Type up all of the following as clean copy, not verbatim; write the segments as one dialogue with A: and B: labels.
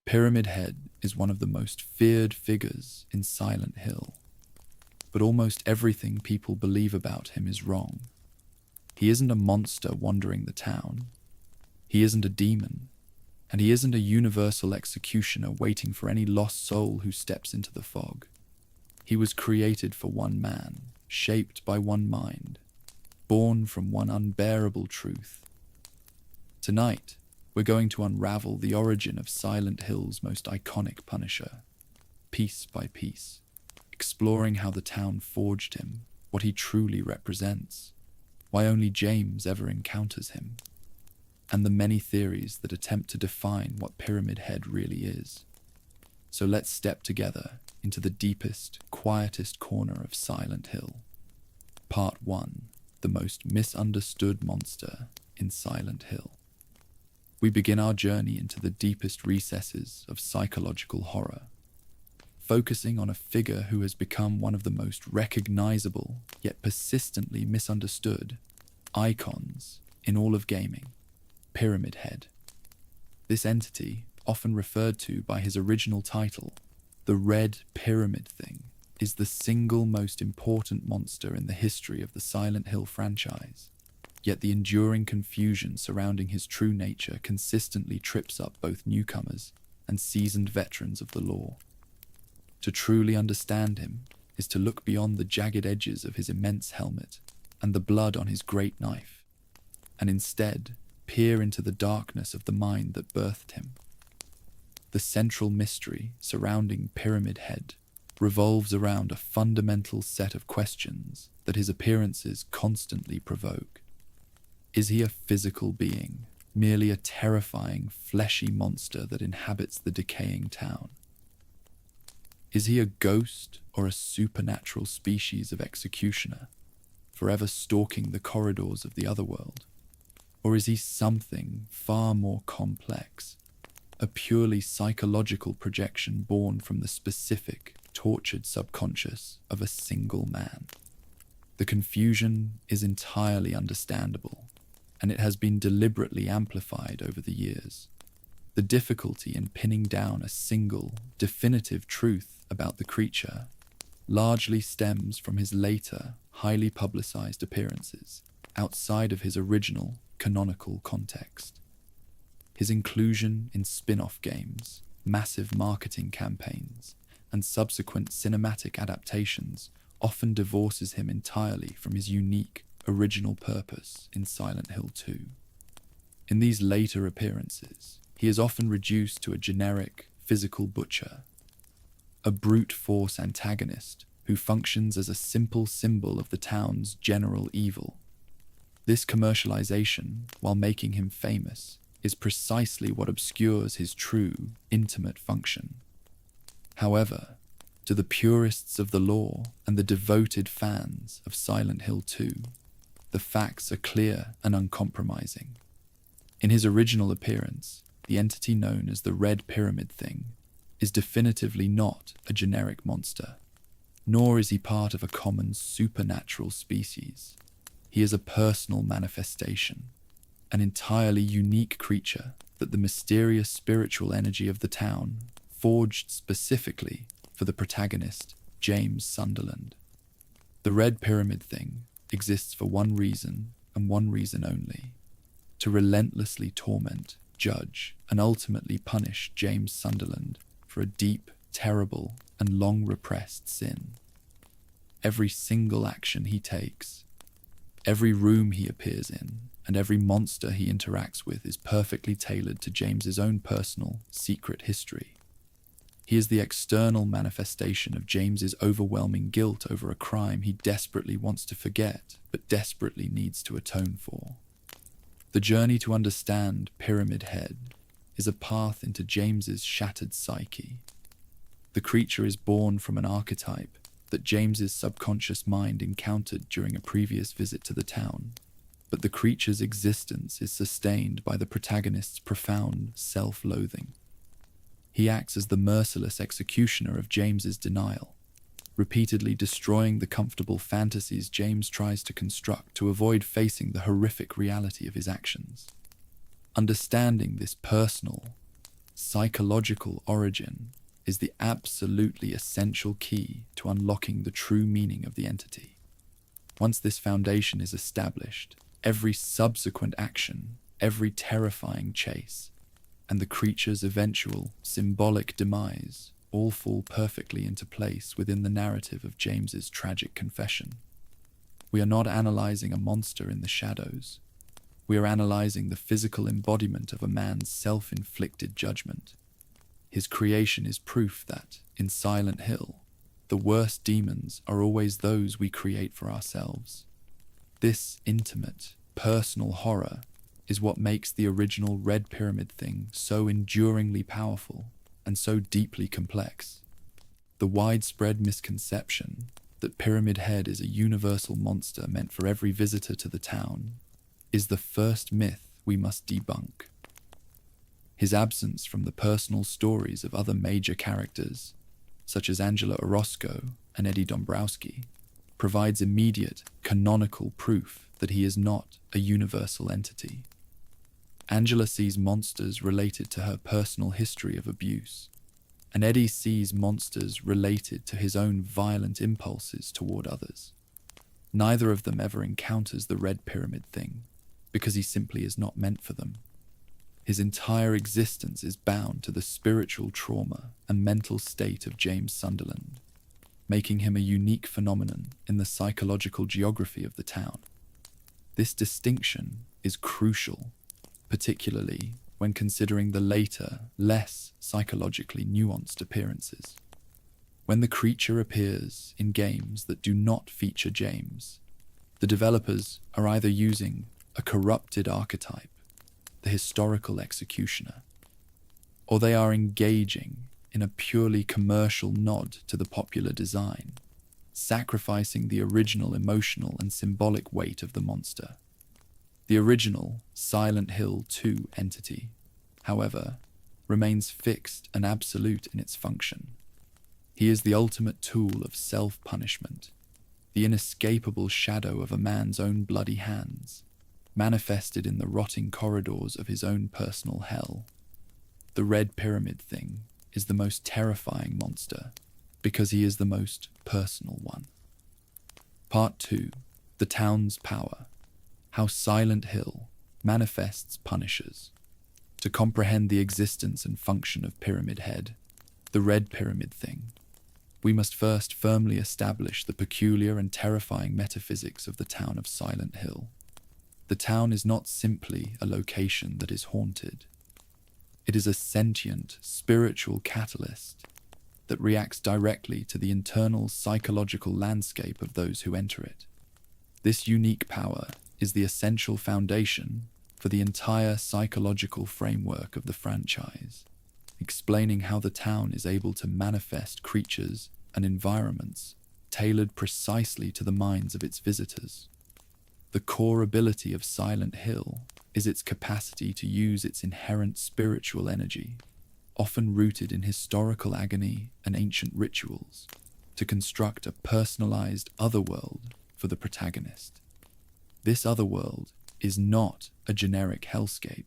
A: Pyramid Head is one of the most feared figures in Silent Hill, but almost everything people believe about him is wrong. He isn't a monster wandering the town. He isn't a demon, and he isn't a universal executioner waiting for any lost soul who steps into the fog. He was created for one man, shaped by one mind, born from one unbearable truth. Tonight, we're going to unravel the origin of Silent Hill's most iconic Punisher, piece by piece, exploring how the town forged him, what he truly represents, why only James ever encounters him, and the many theories that attempt to define what Pyramid Head really is. So let's step together into the deepest, quietest corner of Silent Hill. Part 1. The most misunderstood monster in Silent Hill. We begin our journey into the deepest recesses of psychological horror, focusing on a figure who has become one of the most recognizable, yet persistently misunderstood, icons in all of gaming, Pyramid Head. This entity, often referred to by his original title, the Red Pyramid Thing, is the single most important monster in the history of the Silent Hill franchise. Yet the enduring confusion surrounding his true nature consistently trips up both newcomers and seasoned veterans of the lore. To truly understand him is to look beyond the jagged edges of his immense helmet and the blood on his great knife, and instead peer into the darkness of the mind that birthed him. The central mystery surrounding Pyramid Head revolves around a fundamental set of questions that his appearances constantly provoke. Is he a physical being, merely a terrifying, fleshy monster that inhabits the decaying town? Is he a ghost or a supernatural species of executioner, forever stalking the corridors of the otherworld? Or is he something far more complex, a purely psychological projection born from the specific, tortured subconscious of a single man? The confusion is entirely understandable, and it has been deliberately amplified over the years. The difficulty in pinning down a single, definitive truth about the creature largely stems from his later, highly publicized appearances outside of his original, canonical context. His inclusion in spin-off games, massive marketing campaigns, and subsequent cinematic adaptations often divorces him entirely from his unique, original purpose in Silent Hill 2. In these later appearances, he is often reduced to a generic, physical butcher, a brute force antagonist who functions as a simple symbol of the town's general evil. This commercialization, while making him famous, is precisely what obscures his true, intimate function. However, to the purists of the lore and the devoted fans of Silent Hill 2, the facts are clear and uncompromising. In his original appearance, the entity known as the Red Pyramid Thing is definitively not a generic monster, nor is he part of a common supernatural species. He is a personal manifestation, an entirely unique creature that the mysterious spiritual energy of the town forged specifically for the protagonist, James Sunderland. The Red Pyramid Thing exists for one reason and one reason only: to relentlessly torment, judge, and ultimately punish James Sunderland for a deep, terrible, and long-repressed sin. Every single action he takes, every room he appears in, and every monster he interacts with is perfectly tailored to James's own personal, secret history. He is the external manifestation of James's overwhelming guilt over a crime he desperately wants to forget, but desperately needs to atone for. The journey to understand Pyramid Head is a path into James's shattered psyche. The creature is born from an archetype that James's subconscious mind encountered during a previous visit to the town, but the creature's existence is sustained by the protagonist's profound self-loathing. He acts as the merciless executioner of James's denial, repeatedly destroying the comfortable fantasies James tries to construct to avoid facing the horrific reality of his actions. Understanding this personal, psychological origin is the absolutely essential key to unlocking the true meaning of the entity. Once this foundation is established, every subsequent action, every terrifying chase, and the creature's eventual symbolic demise all fall perfectly into place within the narrative of James's tragic confession. We are not analyzing a monster in the shadows. We are analyzing the physical embodiment of a man's self-inflicted judgment. His creation is proof that, in Silent Hill, the worst demons are always those we create for ourselves. This intimate, personal horror is what makes the original Red Pyramid thing so enduringly powerful and so deeply complex. The widespread misconception that Pyramid Head is a universal monster meant for every visitor to the town is the first myth we must debunk. His absence from the personal stories of other major characters, such as Angela Orozco and Eddie Dombrowski, provides immediate, canonical proof that he is not a universal entity. Angela sees monsters related to her personal history of abuse, and Eddie sees monsters related to his own violent impulses toward others. Neither of them ever encounters the Red Pyramid thing, because he simply is not meant for them. His entire existence is bound to the spiritual trauma and mental state of James Sunderland, making him a unique phenomenon in the psychological geography of the town. This distinction is crucial, particularly when considering the later, less psychologically nuanced appearances. When the creature appears in games that do not feature James, the developers are either using a corrupted archetype, the historical executioner, or they are engaging in a purely commercial nod to the popular design, sacrificing the original emotional and symbolic weight of the monster. The original Silent Hill 2 entity, however, remains fixed and absolute in its function. He is the ultimate tool of self-punishment, the inescapable shadow of a man's own bloody hands, manifested in the rotting corridors of his own personal hell. The Red Pyramid thing is the most terrifying monster because he is the most personal one. Part 2. The Town's Power. How Silent Hill manifests punishers. To comprehend the existence and function of Pyramid Head, the Red Pyramid thing, we must first firmly establish the peculiar and terrifying metaphysics of the town of Silent Hill. The town is not simply a location that is haunted. It is a sentient, spiritual catalyst that reacts directly to the internal psychological landscape of those who enter it. This unique power is the essential foundation for the entire psychological framework of the franchise, explaining how the town is able to manifest creatures and environments tailored precisely to the minds of its visitors. The core ability of Silent Hill is its capacity to use its inherent spiritual energy, often rooted in historical agony and ancient rituals, to construct a personalized otherworld for the protagonist. This otherworld is not a generic hellscape.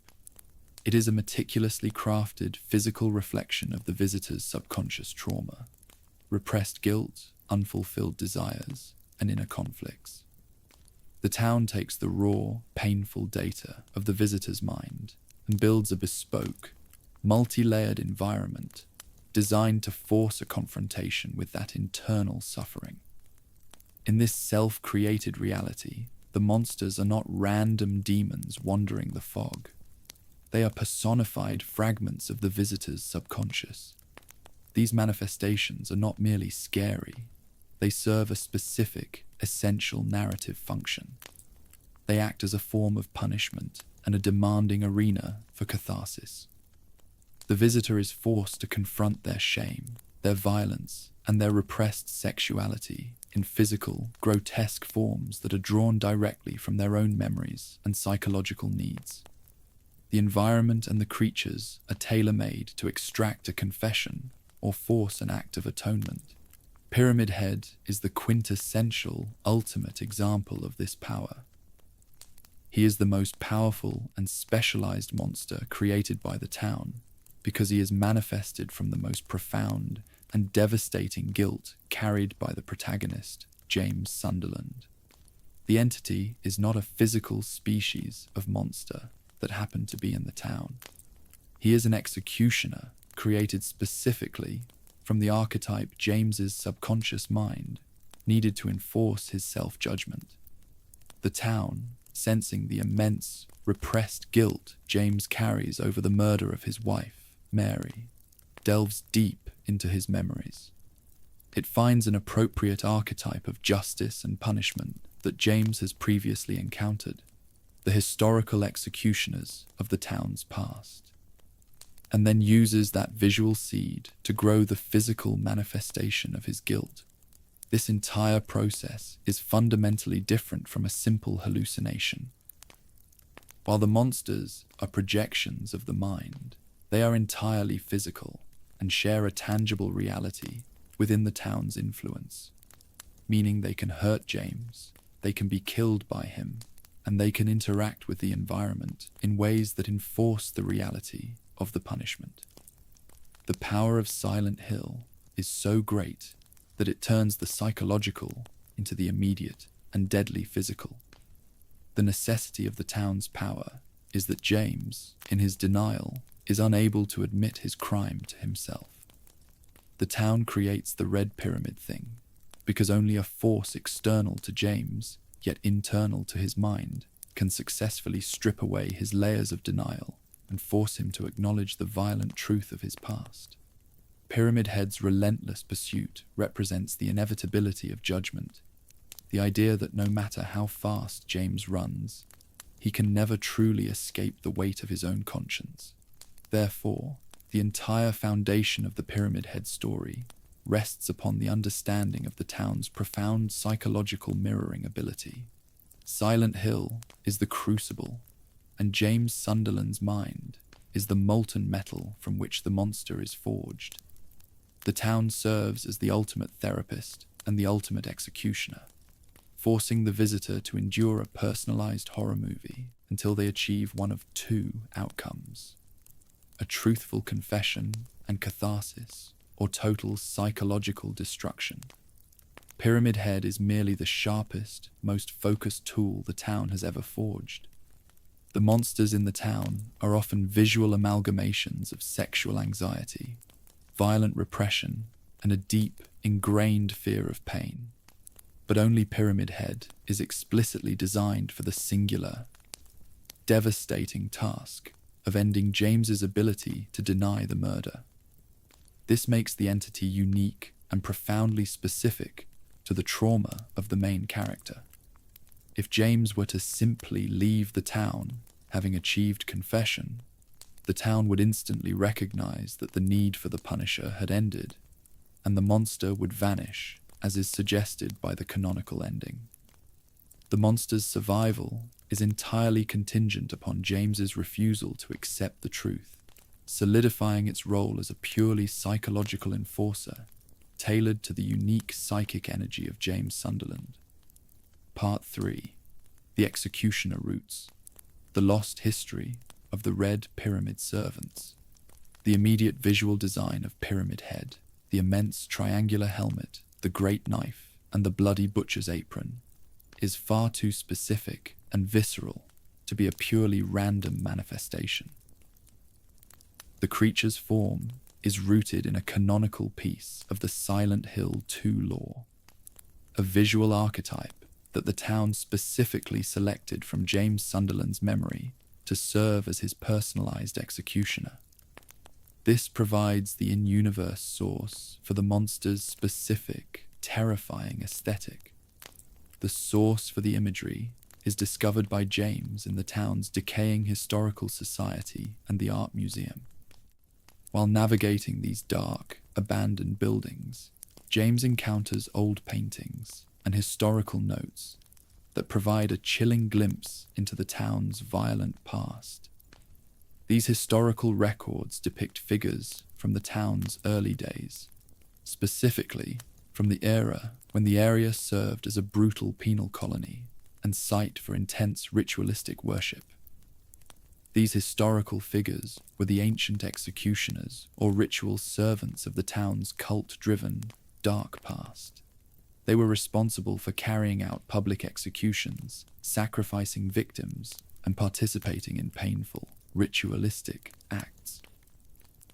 A: It is a meticulously crafted physical reflection of the visitor's subconscious trauma, repressed guilt, unfulfilled desires, and inner conflicts. The town takes the raw, painful data of the visitor's mind and builds a bespoke, multi-layered environment designed to force a confrontation with that internal suffering. In this self-created reality, the monsters are not random demons wandering the fog. They are personified fragments of the visitor's subconscious. These manifestations are not merely scary. They serve a specific, essential narrative function. They act as a form of punishment and a demanding arena for catharsis. The visitor is forced to confront their shame, their violence, and their repressed sexuality in physical, grotesque forms that are drawn directly from their own memories and psychological needs. The environment and the creatures are tailor-made to extract a confession or force an act of atonement. Pyramid Head is the quintessential, ultimate example of this power. He is the most powerful and specialized monster created by the town, because he is manifested from the most profound and devastating guilt carried by the protagonist, James Sunderland. The entity is not a physical species of monster that happened to be in the town. He is an executioner created specifically from the archetype James's subconscious mind needed to enforce his self-judgment. The town, sensing the immense, repressed guilt James carries over the murder of his wife, Mary, delves deep into his memories. It finds an appropriate archetype of justice and punishment that James has previously encountered, the historical executioners of the town's past, and then uses that visual seed to grow the physical manifestation of his guilt. This entire process is fundamentally different from a simple hallucination. While the monsters are projections of the mind, they are entirely physical and share a tangible reality within the town's influence, meaning they can hurt James, they can be killed by him, and they can interact with the environment in ways that enforce the reality of the punishment. The power of Silent Hill is so great that it turns the psychological into the immediate and deadly physical. The necessity of the town's power is that James, in his denial, is unable to admit his crime to himself. The town creates the Red Pyramid thing because only a force external to James, yet internal to his mind, can successfully strip away his layers of denial and force him to acknowledge the violent truth of his past. Pyramid Head's relentless pursuit represents the inevitability of judgment, the idea that no matter how fast James runs, he can never truly escape the weight of his own conscience. Therefore, the entire foundation of the Pyramid Head story rests upon the understanding of the town's profound psychological mirroring ability. Silent Hill is the crucible, and James Sunderland's mind is the molten metal from which the monster is forged. The town serves as the ultimate therapist and the ultimate executioner, forcing the visitor to endure a personalized horror movie until they achieve one of two outcomes: a truthful confession and catharsis, or total psychological destruction. Pyramid Head is merely the sharpest, most focused tool the town has ever forged. The monsters in the town are often visual amalgamations of sexual anxiety, violent repression, and a deep, ingrained fear of pain. But only Pyramid Head is explicitly designed for the singular, devastating task of ending James's ability to deny the murder. This makes the entity unique and profoundly specific to the trauma of the main character. If James were to simply leave the town, having achieved confession, the town would instantly recognize that the need for the Punisher had ended, and the monster would vanish, as is suggested by the canonical ending. The monster's survival is entirely contingent upon James's refusal to accept the truth, solidifying its role as a purely psychological enforcer, tailored to the unique psychic energy of James Sunderland. Part 3. The Executioner Roots. The lost history of the Red Pyramid servants. The immediate visual design of Pyramid Head, the immense triangular helmet, the great knife, and the bloody butcher's apron, is far too specific and visceral to be a purely random manifestation. The creature's form is rooted in a canonical piece of the Silent Hill 2 lore, a visual archetype that the town specifically selected from James Sunderland's memory to serve as his personalized executioner. This provides the in-universe source for the monster's specific, terrifying aesthetic. The source for the imagery is discovered by James in the town's decaying historical society and the art museum. While navigating these dark, abandoned buildings, James encounters old paintings and historical notes that provide a chilling glimpse into the town's violent past. These historical records depict figures from the town's early days, specifically from the era when the area served as a brutal penal colony and site for intense ritualistic worship. These historical figures were the ancient executioners or ritual servants of the town's cult-driven, dark past. They were responsible for carrying out public executions, sacrificing victims, and participating in painful, ritualistic acts.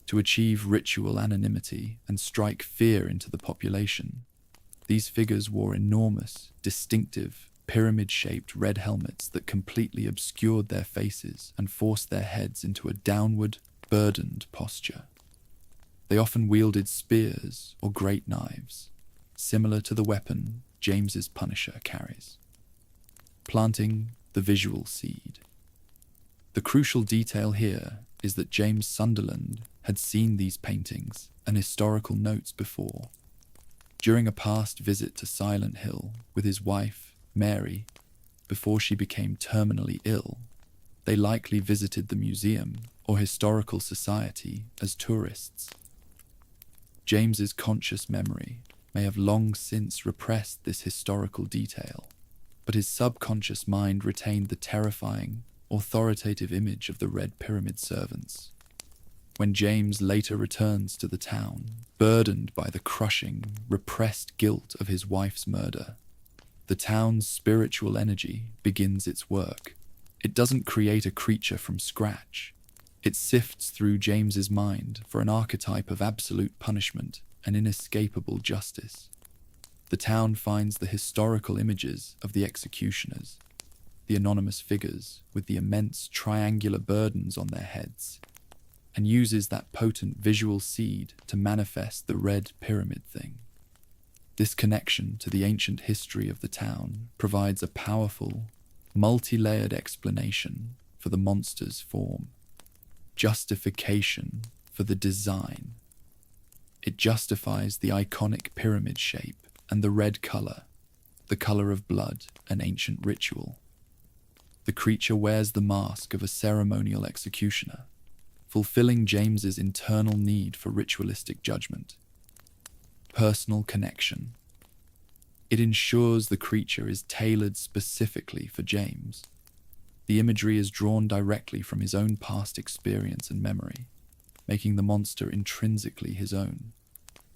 A: To achieve ritual anonymity and strike fear into the population, these figures wore enormous, distinctive, pyramid-shaped red helmets that completely obscured their faces and forced their heads into a downward, burdened posture. They often wielded spears or great knives, similar to the weapon James's Punisher carries, planting the visual seed. The crucial detail here is that James Sunderland had seen these paintings and historical notes before. During a past visit to Silent Hill with his wife, Mary, before she became terminally ill, they likely visited the museum or historical society as tourists. James's conscious memory may have long since repressed this historical detail, but his subconscious mind retained the terrifying, authoritative image of the Red Pyramid servants. When James later returns to the town, burdened by the crushing, repressed guilt of his wife's murder, the town's spiritual energy begins its work. It doesn't create a creature from scratch. It sifts through James's mind for an archetype of absolute punishment and inescapable justice. The town finds the historical images of the executioners, the anonymous figures with the immense triangular burdens on their heads, and uses that potent visual seed to manifest the Red Pyramid thing. This connection to the ancient history of the town provides a powerful, multi-layered explanation for the monster's form, justification for the design. It justifies the iconic pyramid shape and the red color, the color of blood and ancient ritual. The creature wears the mask of a ceremonial executioner, fulfilling James's internal need for ritualistic judgment. Personal connection. It ensures the creature is tailored specifically for James. The imagery is drawn directly from his own past experience and memory, making the monster intrinsically his own.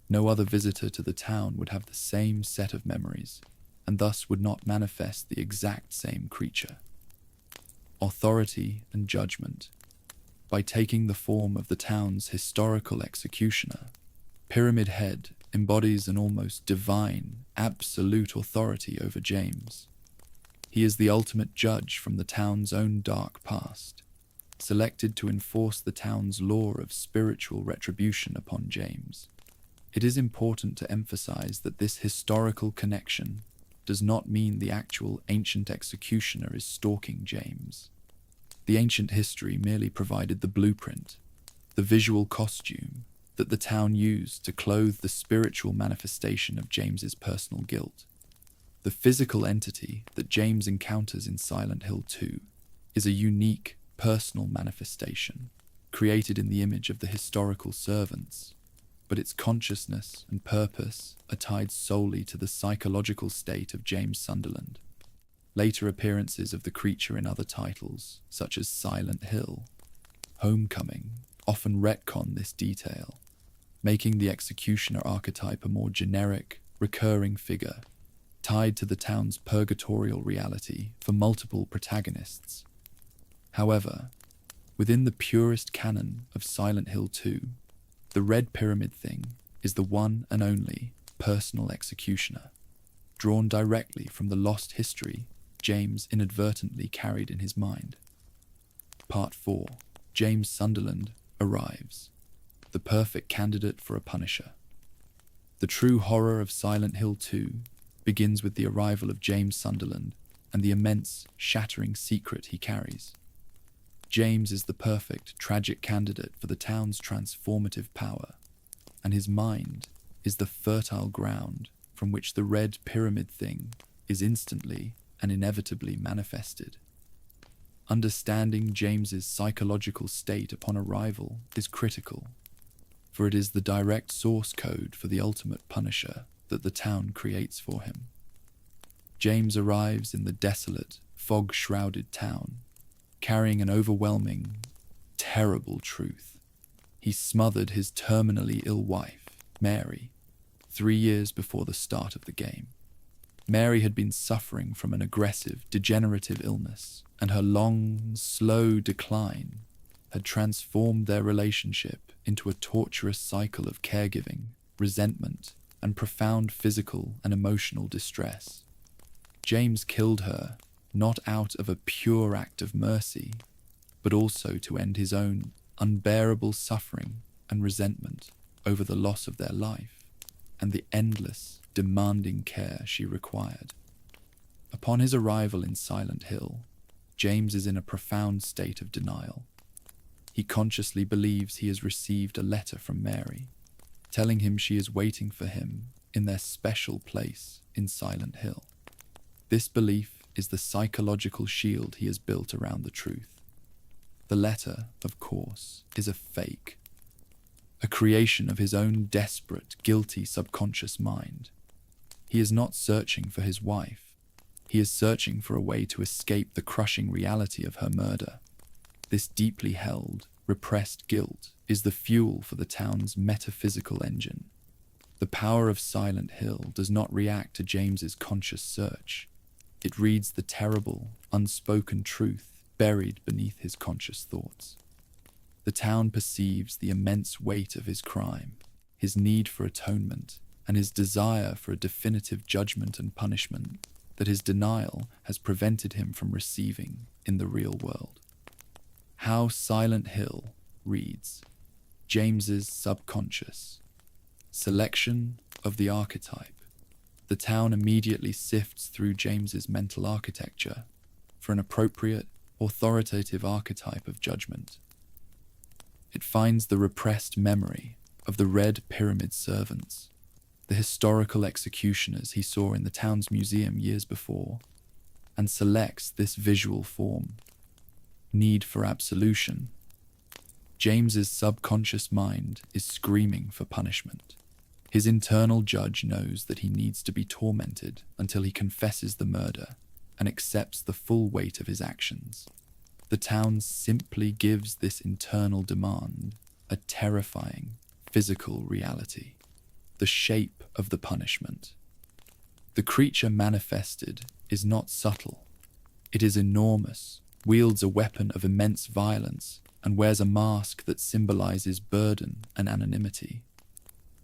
A: No other visitor to the town would have the same set of memories, and thus would not manifest the exact same creature. Authority and judgment. By taking the form of the town's historical executioner, Pyramid Head embodies an almost divine, absolute authority over James. He is the ultimate judge from the town's own dark past, selected to enforce the town's law of spiritual retribution upon James. It is important to emphasize that this historical connection does not mean the actual ancient executioner is stalking James. The ancient history merely provided the blueprint, the visual costume that the town used to clothe the spiritual manifestation of James's personal guilt. The physical entity that James encounters in Silent Hill 2 is a unique, personal manifestation, created in the image of the historical servants, but its consciousness and purpose are tied solely to the psychological state of James Sunderland. Later appearances of the creature in other titles, such as Silent Hill, Homecoming, often retcon this detail, making the executioner archetype a more generic, recurring figure, tied to the town's purgatorial reality for multiple protagonists. However, within the purest canon of Silent Hill 2, the Red Pyramid thing is the one and only personal executioner, drawn directly from the lost history James inadvertently carried in his mind. Part 4. James Sunderland arrives, the perfect candidate for a Punisher. The true horror of Silent Hill 2 begins with the arrival of James Sunderland and the immense, shattering secret he carries. James is the perfect, tragic candidate for the town's transformative power, and his mind is the fertile ground from which the Red Pyramid thing is instantly and inevitably manifested. Understanding James's psychological state upon arrival is critical, for it is the direct source code for the ultimate Punisher that the town creates for him. James arrives in the desolate, fog-shrouded town, carrying an overwhelming, terrible truth. He smothered his terminally ill wife, Mary, 3 years before the start of the game. Mary had been suffering from an aggressive, degenerative illness, and her long, slow decline had transformed their relationship into a torturous cycle of caregiving, resentment, and profound physical and emotional distress. James killed her not out of a pure act of mercy, but also to end his own unbearable suffering and resentment over the loss of their life and the endless, demanding care she required. Upon his arrival in Silent Hill, James is in a profound state of denial. He consciously believes he has received a letter from Mary, telling him she is waiting for him in their special place in Silent Hill. This belief is the psychological shield he has built around the truth. The letter, of course, is a fake, a creation of his own desperate, guilty subconscious mind. He is not searching for his wife. He is searching for a way to escape the crushing reality of her murder. This deeply held, repressed guilt is the fuel for the town's metaphysical engine. The power of Silent Hill does not react to James's conscious search. It reads the terrible, unspoken truth buried beneath his conscious thoughts. The town perceives the immense weight of his crime, his need for atonement, and his desire for a definitive judgment and punishment that his denial has prevented him from receiving in the real world. How Silent Hill reads: James's subconscious. Selection of the archetype. The town immediately sifts through James's mental architecture for an appropriate, authoritative archetype of judgment. It finds the repressed memory of the Red Pyramid servants, the historical executioners he saw in the town's museum years before, and selects this visual form. Need for absolution. James's subconscious mind is screaming for punishment. His internal judge knows that he needs to be tormented until he confesses the murder and accepts the full weight of his actions. The town simply gives this internal demand a terrifying, physical reality, the shape of the punishment. The creature manifested is not subtle. It is enormous, wields a weapon of immense violence, and wears a mask that symbolizes burden and anonymity.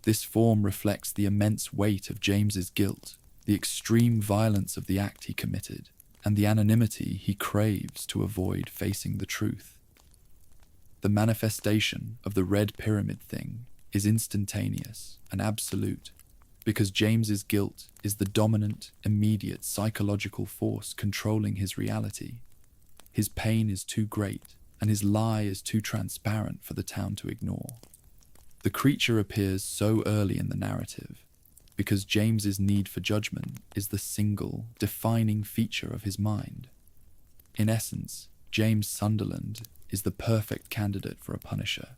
A: This form reflects the immense weight of James's guilt, the extreme violence of the act he committed, and the anonymity he craves to avoid facing the truth. The manifestation of the Red Pyramid thing is instantaneous and absolute, because James's guilt is the dominant, immediate psychological force controlling his reality. His pain is too great, and his lie is too transparent for the town to ignore. The creature appears so early in the narrative because James's need for judgment is the single, defining feature of his mind. In essence, James Sunderland is the perfect candidate for a punisher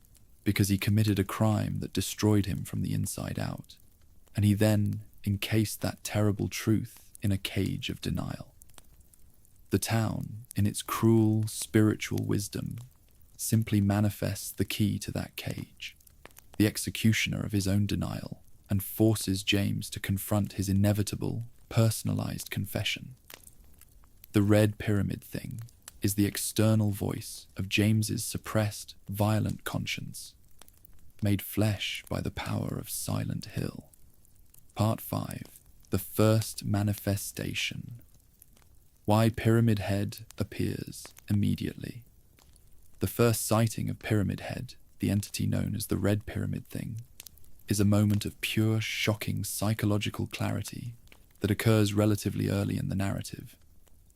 A: because he committed a crime that destroyed him from the inside out, and he then encased that terrible truth in a cage of denial. The town, in its cruel, spiritual wisdom, simply manifests the key to that cage, the executioner of his own denial, and forces James to confront his inevitable, personalized confession. The Red Pyramid thing is the external voice of James's suppressed, violent conscience, made flesh by the power of Silent Hill. Part 5. The First Manifestation. Why Pyramid Head appears immediately. The first sighting of Pyramid Head, the entity known as the Red Pyramid thing, is a moment of pure, shocking psychological clarity that occurs relatively early in the narrative,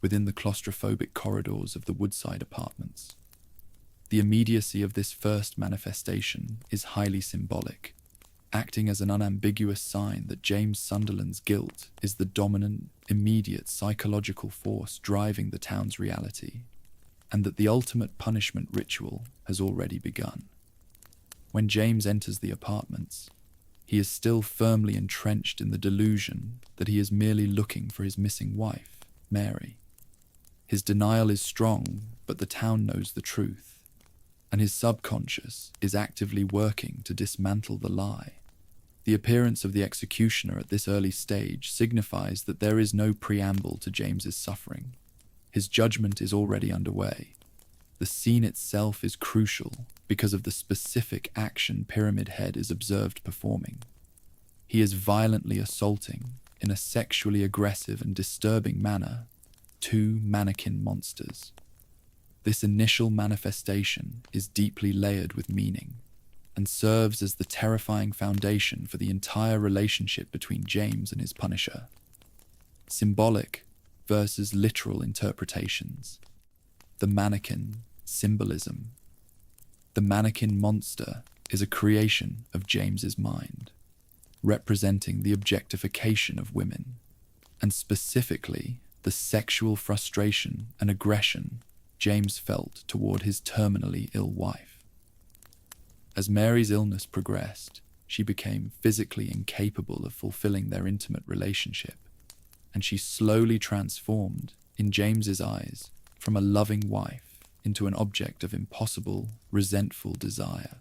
A: within the claustrophobic corridors of the Woodside apartments. The immediacy of this first manifestation is highly symbolic, acting as an unambiguous sign that James Sunderland's guilt is the dominant, immediate psychological force driving the town's reality, and that the ultimate punishment ritual has already begun. When James enters the apartments, he is still firmly entrenched in the delusion that he is merely looking for his missing wife, Mary. His denial is strong, but the town knows the truth, and his subconscious is actively working to dismantle the lie. The appearance of the executioner at this early stage signifies that there is no preamble to James's suffering. His judgment is already underway. The scene itself is crucial because of the specific action Pyramid Head is observed performing. He is violently assaulting, in a sexually aggressive and disturbing manner, two mannequin monsters. This initial manifestation is deeply layered with meaning and serves as the terrifying foundation for the entire relationship between James and his punisher. Symbolic versus literal interpretations. The mannequin symbolism. The mannequin monster is a creation of James's mind, representing the objectification of women, and specifically the sexual frustration and aggression James felt toward his terminally ill wife. As Mary's illness progressed, she became physically incapable of fulfilling their intimate relationship, and she slowly transformed, in James's eyes, from a loving wife into an object of impossible, resentful desire.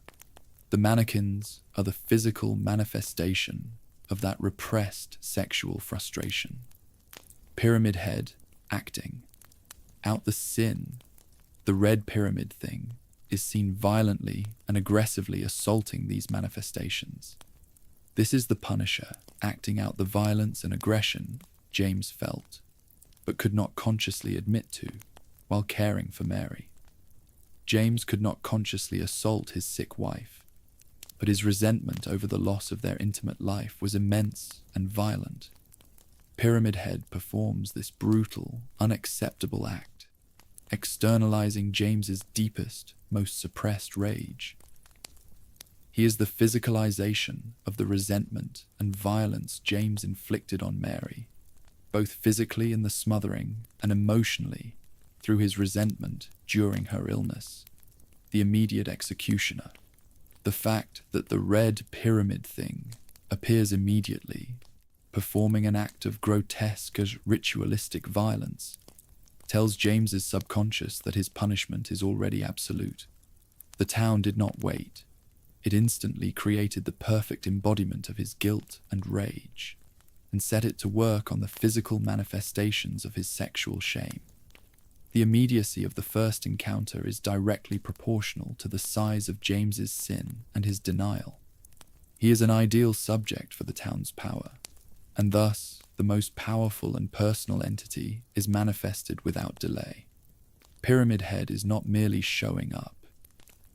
A: The mannequins are the physical manifestation of that repressed sexual frustration. Pyramid Head acting out the sin. The red pyramid thing is seen violently and aggressively assaulting these manifestations. This is the Punisher acting out the violence and aggression James felt, but could not consciously admit to while caring for Mary. James could not consciously assault his sick wife, but his resentment over the loss of their intimate life was immense and violent. Pyramid Head performs this brutal, unacceptable act, externalizing James's deepest, most suppressed rage. He is the physicalization of the resentment and violence James inflicted on Mary, both physically in the smothering and emotionally through his resentment during her illness. The immediate executioner. The fact that the red pyramid thing appears immediately, performing an act of grotesque as ritualistic violence, tells James's subconscious that his punishment is already absolute. The town did not wait. It instantly created the perfect embodiment of his guilt and rage, and set it to work on the physical manifestations of his sexual shame. The immediacy of the first encounter is directly proportional to the size of James's sin and his denial. He is an ideal subject for the town's power, and thus the most powerful and personal entity is manifested without delay. Pyramid Head is not merely showing up.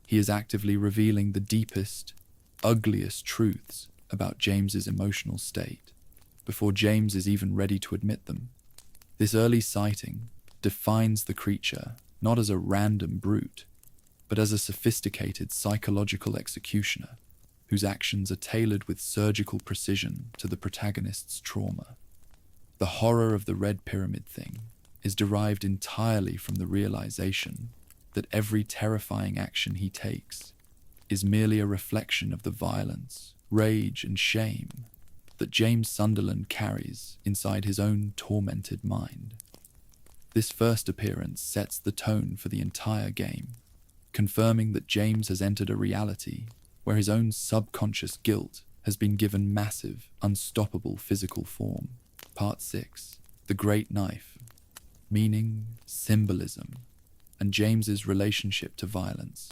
A: He is actively revealing the deepest, ugliest truths about James's emotional state, before James is even ready to admit them. This early sighting defines the creature not as a random brute, but as a sophisticated psychological executioner whose actions are tailored with surgical precision to the protagonist's trauma. The horror of the red pyramid thing is derived entirely from the realization that every terrifying action he takes is merely a reflection of the violence, rage, and shame that James Sunderland carries inside his own tormented mind. This first appearance sets the tone for the entire game, confirming that James has entered a reality where his own subconscious guilt has been given massive, unstoppable physical form. Part 6. The Great Knife. Meaning, symbolism, and James's relationship to violence.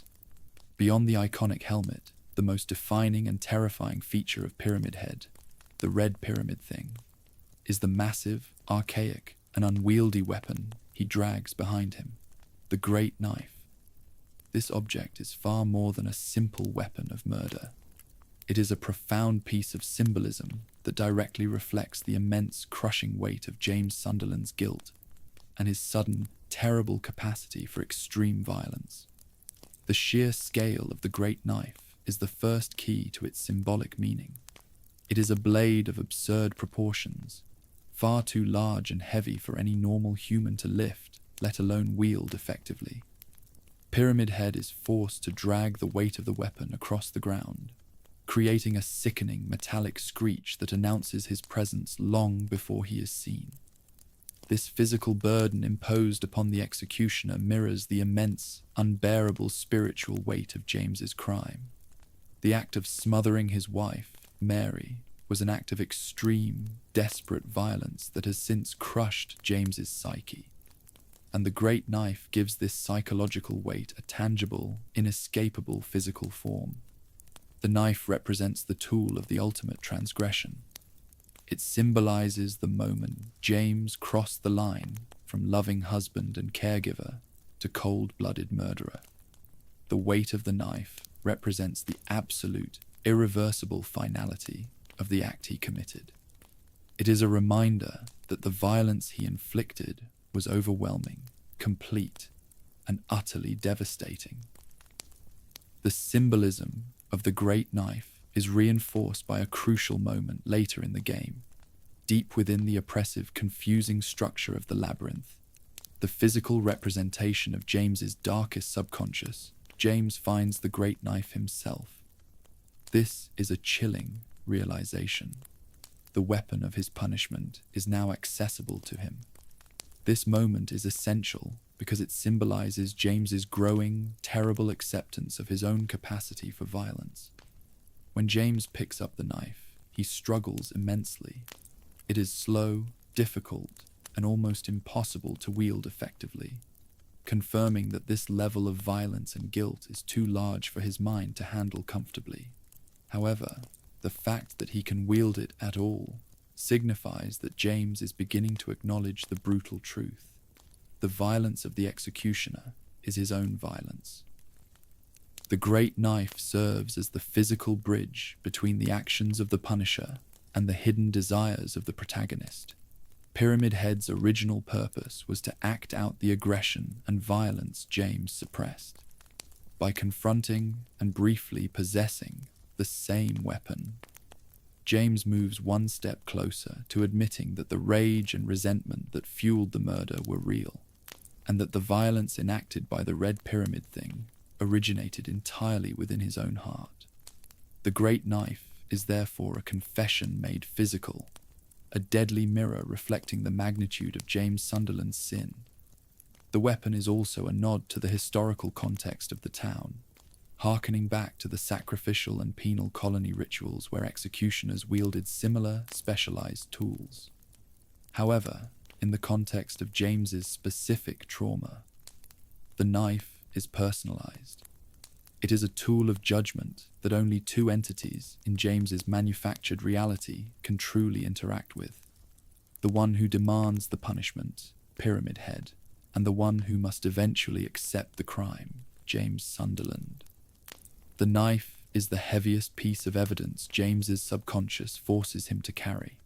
A: Beyond the iconic helmet, the most defining and terrifying feature of Pyramid Head, the red pyramid thing, is the massive, archaic, and unwieldy weapon he drags behind him, the Great Knife. This object is far more than a simple weapon of murder. It is a profound piece of symbolism that directly reflects the immense crushing weight of James Sunderland's guilt and his sudden, terrible capacity for extreme violence. The sheer scale of the Great Knife is the first key to its symbolic meaning. It is a blade of absurd proportions, far too large and heavy for any normal human to lift, let alone wield effectively. Pyramid Head is forced to drag the weight of the weapon across the ground, creating a sickening metallic screech that announces his presence long before he is seen. This physical burden imposed upon the executioner mirrors the immense, unbearable spiritual weight of James's crime. The act of smothering his wife, Mary, was an act of extreme, desperate violence that has since crushed James's psyche. And the great knife gives this psychological weight a tangible, inescapable physical form. The knife represents the tool of the ultimate transgression. It symbolizes the moment James crossed the line from loving husband and caregiver to cold-blooded murderer. The weight of the knife represents the absolute, irreversible finality of the act he committed. It is a reminder that the violence he inflicted was overwhelming, complete, and utterly devastating. The symbolism of the great knife is reinforced by a crucial moment later in the game. Deep within the oppressive, confusing structure of the labyrinth, the physical representation of James's darkest subconscious, James finds the great knife himself. This is a chilling realization. The weapon of his punishment is now accessible to him. This moment is essential because it symbolizes James's growing, terrible acceptance of his own capacity for violence. When James picks up the knife, he struggles immensely. It is slow, difficult, and almost impossible to wield effectively, confirming that this level of violence and guilt is too large for his mind to handle comfortably. However, the fact that he can wield it at all signifies that James is beginning to acknowledge the brutal truth. The violence of the executioner is his own violence. The great knife serves as the physical bridge between the actions of the punisher and the hidden desires of the protagonist. Pyramid Head's original purpose was to act out the aggression and violence James suppressed. By confronting and briefly possessing the same weapon, James moves one step closer to admitting that the rage and resentment that fueled the murder were real, and that the violence enacted by the Red Pyramid Thing originated entirely within his own heart. The great knife is therefore a confession made physical, a deadly mirror reflecting the magnitude of James Sunderland's sin. The weapon is also a nod to the historical context of the town, harkening back to the sacrificial and penal colony rituals where executioners wielded similar, specialized tools. However, in the context of James's specific trauma, the knife is personalized. It is a tool of judgment that only two entities in James's manufactured reality can truly interact with. The one who demands the punishment, Pyramid Head, and the one who must eventually accept the crime, James Sunderland. The knife is the heaviest piece of evidence James's subconscious forces him to carry.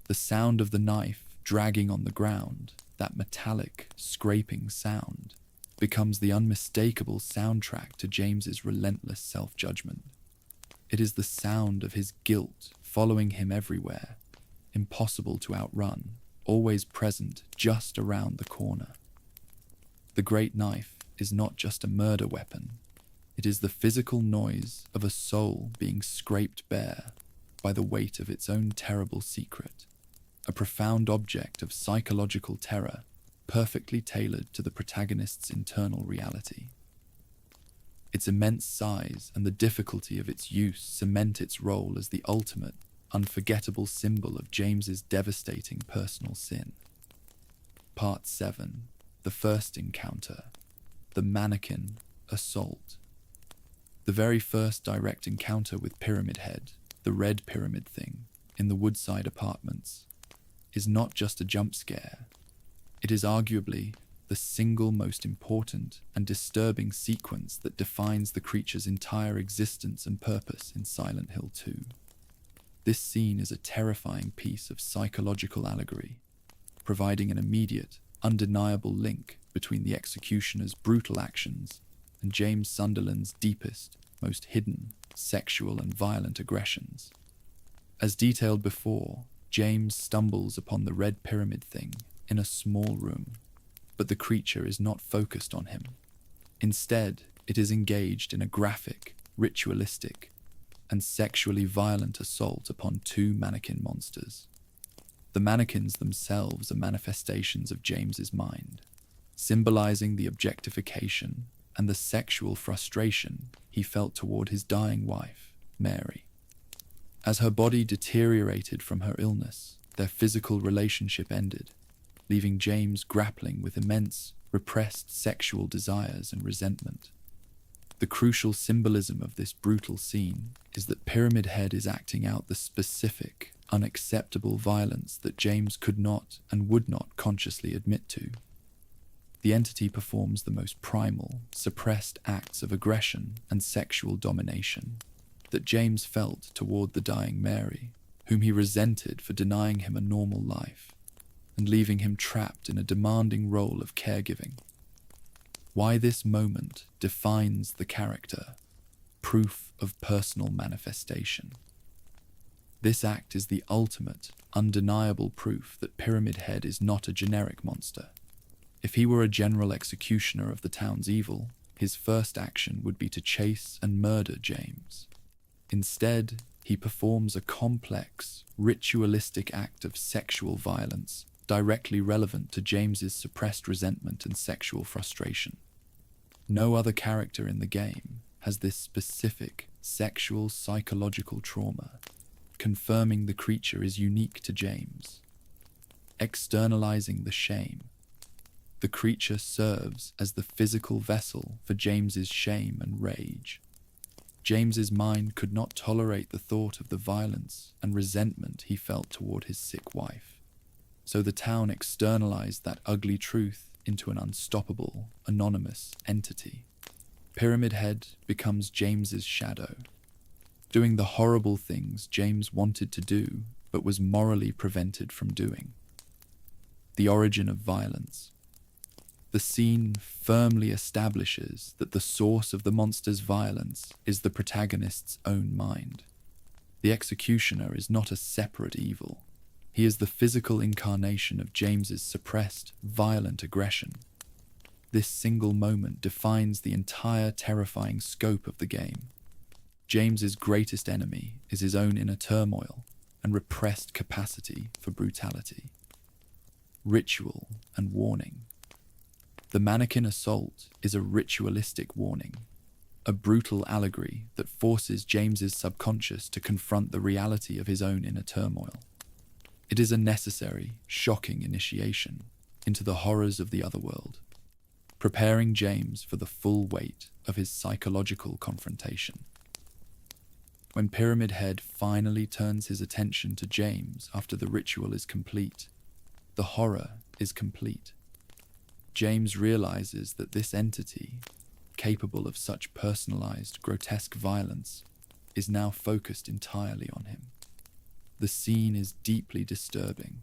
A: The sound of the knife dragging on the ground, that metallic, scraping sound, becomes the unmistakable soundtrack to James's relentless self-judgment. It is the sound of his guilt following him everywhere, impossible to outrun, always present just around the corner. The great knife is not just a murder weapon. It is the physical noise of a soul being scraped bare by the weight of its own terrible secret, a profound object of psychological terror perfectly tailored to the protagonist's internal reality. Its immense size and the difficulty of its use cement its role as the ultimate, unforgettable symbol of James's devastating personal sin. Part 7. The first encounter. The mannequin assault. The very first direct encounter with Pyramid Head, the Red Pyramid Thing, in the Woodside Apartments, is not just a jump scare. It is arguably the single most important and disturbing sequence that defines the creature's entire existence and purpose in Silent Hill 2. This scene is a terrifying piece of psychological allegory, providing an immediate, undeniable link between the executioner's brutal actions and James Sunderland's deepest, most hidden, sexual and violent aggressions. As detailed before, James stumbles upon the Red Pyramid Thing in a small room, but the creature is not focused on him. Instead, it is engaged in a graphic, ritualistic, and sexually violent assault upon two mannequin monsters. The mannequins themselves are manifestations of James's mind, symbolizing the objectification and the sexual frustration he felt toward his dying wife, Mary. As her body deteriorated from her illness, their physical relationship ended, leaving James grappling with immense, repressed sexual desires and resentment. The crucial symbolism of this brutal scene is that Pyramid Head is acting out the specific, unacceptable violence that James could not and would not consciously admit to. The entity performs the most primal, suppressed acts of aggression and sexual domination that James felt toward the dying Mary, whom he resented for denying him a normal life and leaving him trapped in a demanding role of caregiving. Why this moment defines the character, proof of personal manifestation. This act is the ultimate, undeniable proof that Pyramid Head is not a generic monster. If he were a general executioner of the town's evil, his first action would be to chase and murder James. Instead, he performs a complex, ritualistic act of sexual violence directly relevant to James's suppressed resentment and sexual frustration. No other character in the game has this specific sexual psychological trauma, confirming the creature is unique to James. Externalizing the shame. The creature serves as the physical vessel for James's shame and rage. James's mind could not tolerate the thought of the violence and resentment he felt toward his sick wife. So the town externalized that ugly truth into an unstoppable, anonymous entity. Pyramid Head becomes James's shadow, doing the horrible things James wanted to do but was morally prevented from doing. The origin of violence. The scene firmly establishes that the source of the monster's violence is the protagonist's own mind. The executioner is not a separate evil. He is the physical incarnation of James's suppressed, violent aggression. This single moment defines the entire terrifying scope of the game. James's greatest enemy is his own inner turmoil and repressed capacity for brutality. Ritual and warning. The mannequin assault is a ritualistic warning, a brutal allegory that forces James's subconscious to confront the reality of his own inner turmoil. It is a necessary, shocking initiation into the horrors of the otherworld, preparing James for the full weight of his psychological confrontation. When Pyramid Head finally turns his attention to James after the ritual is complete, the horror is complete. James realizes that this entity, capable of such personalized, grotesque violence, is now focused entirely on him. The scene is deeply disturbing,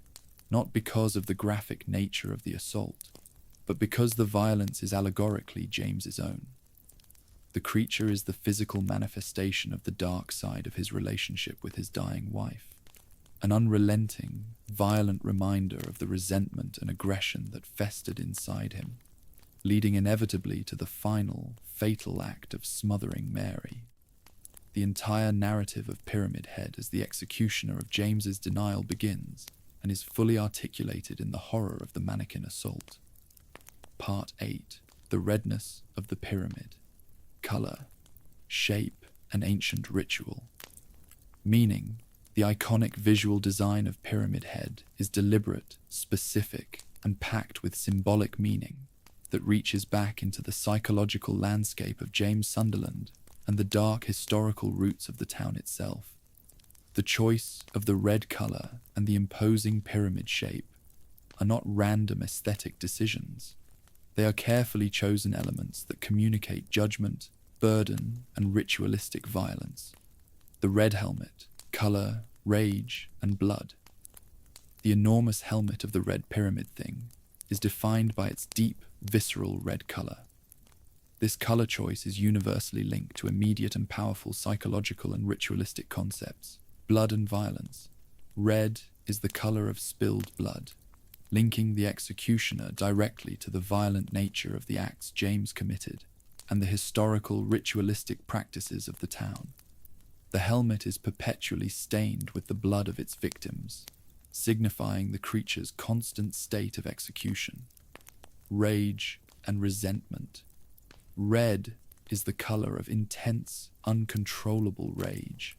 A: not because of the graphic nature of the assault, but because the violence is allegorically James's own. The creature is the physical manifestation of the dark side of his relationship with his dying wife, an unrelenting, violent reminder of the resentment and aggression that festered inside him, leading inevitably to the final, fatal act of smothering Mary. The entire narrative of Pyramid Head as the executioner of James's denial begins and is fully articulated in the horror of the mannequin assault. Part 8. The redness of the pyramid. Color, shape, and ancient ritual. Meaning, the iconic visual design of Pyramid Head is deliberate, specific, and packed with symbolic meaning that reaches back into the psychological landscape of James Sunderland and the dark historical roots of the town itself. The choice of the red color and the imposing pyramid shape are not random aesthetic decisions. They are carefully chosen elements that communicate judgment, burden, and ritualistic violence. The red helmet, color, rage, and blood. The enormous helmet of the red pyramid thing is defined by its deep, visceral red color. This color choice is universally linked to immediate and powerful psychological and ritualistic concepts. Blood and violence. Red is the color of spilled blood, linking the executioner directly to the violent nature of the acts James committed and the historical ritualistic practices of the town. The helmet is perpetually stained with the blood of its victims, signifying the creature's constant state of execution. Rage and resentment. Red is the color of intense, uncontrollable rage.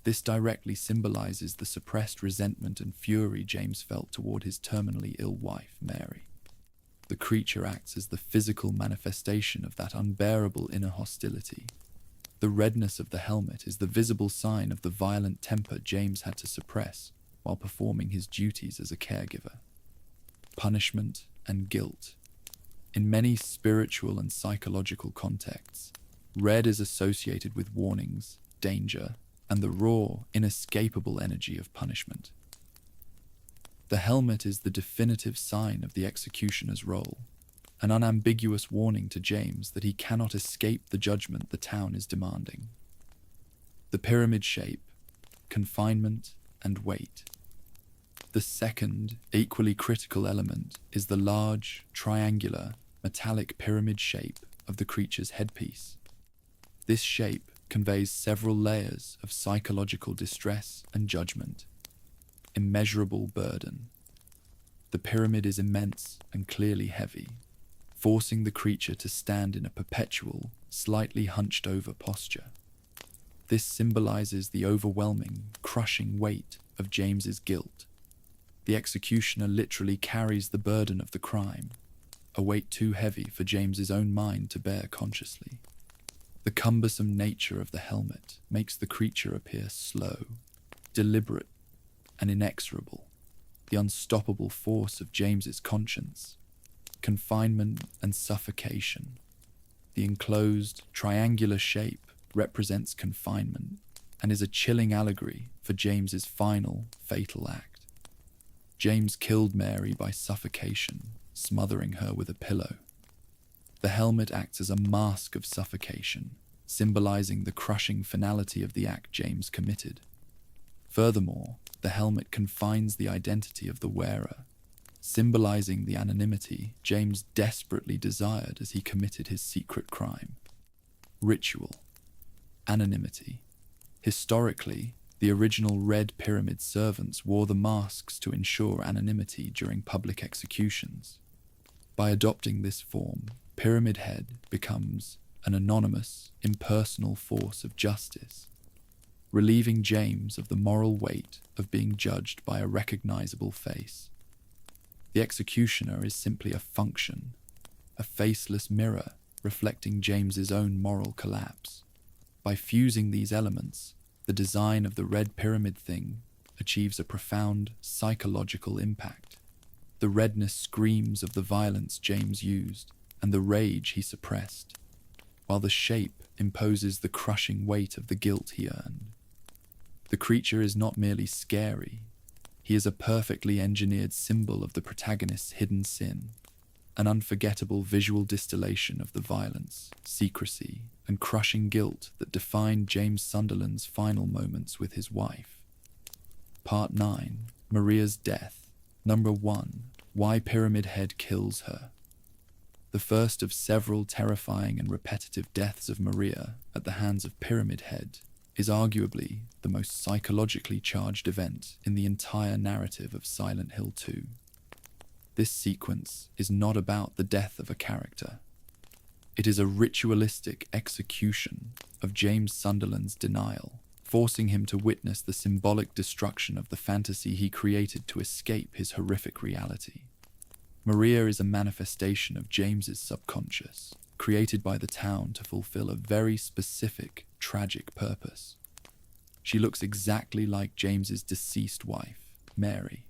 A: This directly symbolizes the suppressed resentment and fury James felt toward his terminally ill wife, Mary. The creature acts as the physical manifestation of that unbearable inner hostility. The redness of the helmet is the visible sign of the violent temper James had to suppress while performing his duties as a caregiver. Punishment and guilt. In many spiritual and psychological contexts, red is associated with warnings, danger, and the raw, inescapable energy of punishment. The helmet is the definitive sign of the executioner's role, an unambiguous warning to James that he cannot escape the judgment the town is demanding. The pyramid shape, confinement, and weight. The second, equally critical element is the large, triangular, metallic pyramid shape of the creature's headpiece. This shape conveys several layers of psychological distress and judgment. Immeasurable burden. The pyramid is immense and clearly heavy, forcing the creature to stand in a perpetual, slightly hunched-over posture. This symbolizes the overwhelming, crushing weight of James's guilt. The executioner literally carries the burden of the crime, a weight too heavy for James's own mind to bear consciously. The cumbersome nature of the helmet makes the creature appear slow, deliberate, and inexorable. The unstoppable force of James's conscience, confinement and suffocation. The enclosed, triangular shape represents confinement and is a chilling allegory for James's final, fatal act. James killed Mary by suffocation, smothering her with a pillow. The helmet acts as a mask of suffocation, symbolizing the crushing finality of the act James committed. Furthermore, the helmet confines the identity of the wearer, symbolizing the anonymity James desperately desired as he committed his secret crime. Ritual. Anonymity. Historically, the original Red Pyramid servants wore the masks to ensure anonymity during public executions. By adopting this form, Pyramid Head becomes an anonymous, impersonal force of justice, relieving James of the moral weight of being judged by a recognizable face. The executioner is simply a function, a faceless mirror reflecting James's own moral collapse. By fusing these elements, the design of the Red Pyramid thing achieves a profound psychological impact. The redness screams of the violence James used and the rage he suppressed, while the shape imposes the crushing weight of the guilt he earned. The creature is not merely scary, he is a perfectly engineered symbol of the protagonist's hidden sin, an unforgettable visual distillation of the violence, secrecy, and crushing guilt that defined James Sunderland's final moments with his wife. Part 9. Maria's Death. Number 1. Why Pyramid Head Kills Her. The first of several terrifying and repetitive deaths of Maria at the hands of Pyramid Head is arguably the most psychologically charged event in the entire narrative of Silent Hill 2. This sequence is not about the death of a character. It is a ritualistic execution of James Sunderland's denial, forcing him to witness the symbolic destruction of the fantasy he created to escape his horrific reality. Maria is a manifestation of James's subconscious, created by the town to fulfill a very specific, tragic purpose. She looks exactly like James's deceased wife, Mary,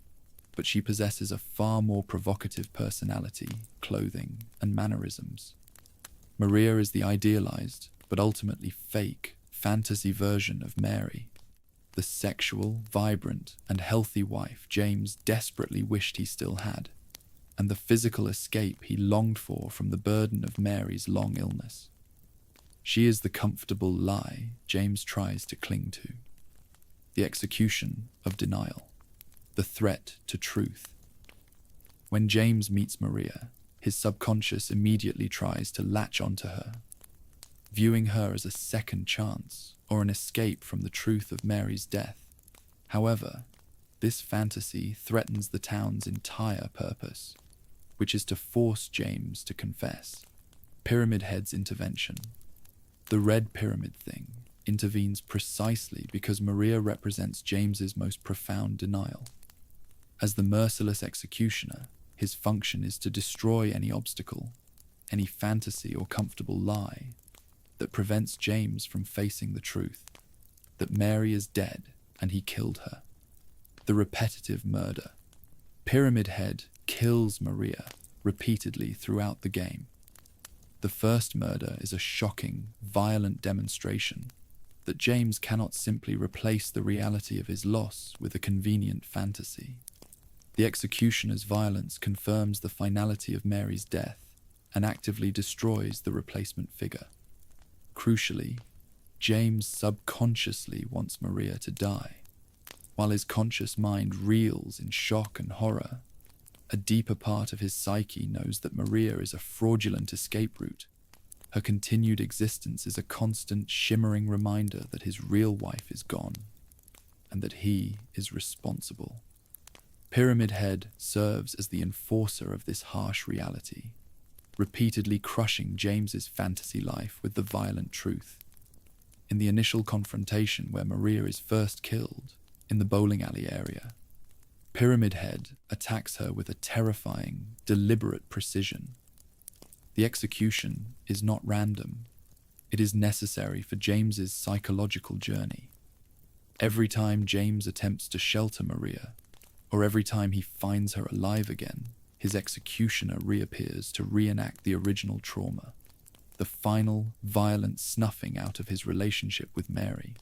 A: but she possesses a far more provocative personality, clothing, and mannerisms. Maria is the idealized, but ultimately fake, fantasy version of Mary, the sexual, vibrant, and healthy wife James desperately wished he still had, and the physical escape he longed for from the burden of Mary's long illness. She is the comfortable lie James tries to cling to, the execution of denial, the threat to truth. When James meets Maria, his subconscious immediately tries to latch onto her, viewing her as a second chance or an escape from the truth of Mary's death. However, This fantasy threatens the town's entire purpose, which is to force James to confess. Pyramid Head's intervention. The Red Pyramid thing intervenes precisely because Maria represents James's most profound denial. As the merciless executioner, his function is to destroy any obstacle, any fantasy or comfortable lie that prevents James from facing the truth, that Mary is dead and he killed her. The repetitive murder. Pyramid Head kills Maria repeatedly throughout the game. The first murder is a shocking, violent demonstration that James cannot simply replace the reality of his loss with a convenient fantasy. The executioner's violence confirms the finality of Mary's death and actively destroys the replacement figure. Crucially, James subconsciously wants Maria to die. While his conscious mind reels in shock and horror, a deeper part of his psyche knows that Maria is a fraudulent escape route. Her continued existence is a constant, shimmering reminder that his real wife is gone, and that he is responsible. Pyramid Head serves as the enforcer of this harsh reality, repeatedly crushing James's fantasy life with the violent truth. In the initial confrontation where Maria is first killed, in the bowling alley area, Pyramid Head attacks her with a terrifying, deliberate precision. The execution is not random. It is necessary for James's psychological journey. Every time James attempts to shelter Maria, or every time he finds her alive again, his executioner reappears to reenact the original trauma, the final, violent snuffing out of his relationship with Mary.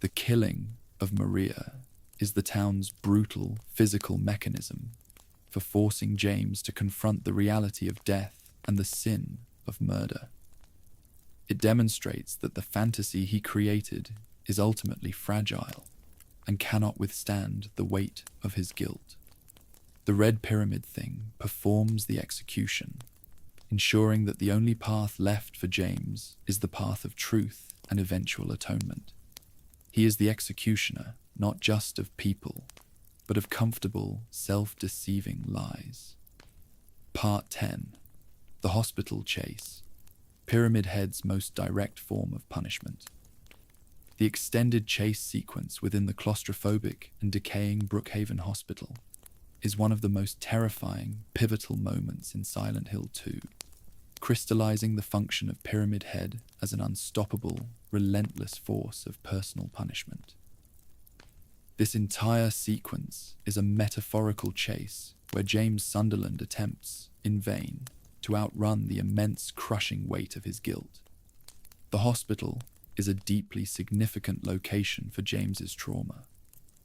A: The killing of Maria is the town's brutal, physical mechanism for forcing James to confront the reality of death and the sin of murder. It demonstrates that the fantasy he created is ultimately fragile and cannot withstand the weight of his guilt. The Red Pyramid thing performs the execution, ensuring that the only path left for James is the path of truth and eventual atonement. He is the executioner, not just of people, but of comfortable, self-deceiving lies. Part 10. The Hospital Chase. Pyramid Head's most direct form of punishment. The extended chase sequence within the claustrophobic and decaying Brookhaven Hospital is one of the most terrifying, pivotal moments in Silent Hill 2, crystallizing the function of Pyramid Head as an unstoppable, relentless force of personal punishment. This entire sequence is a metaphorical chase where James Sunderland attempts, in vain, to outrun the immense crushing weight of his guilt. The hospital is a deeply significant location for James's trauma.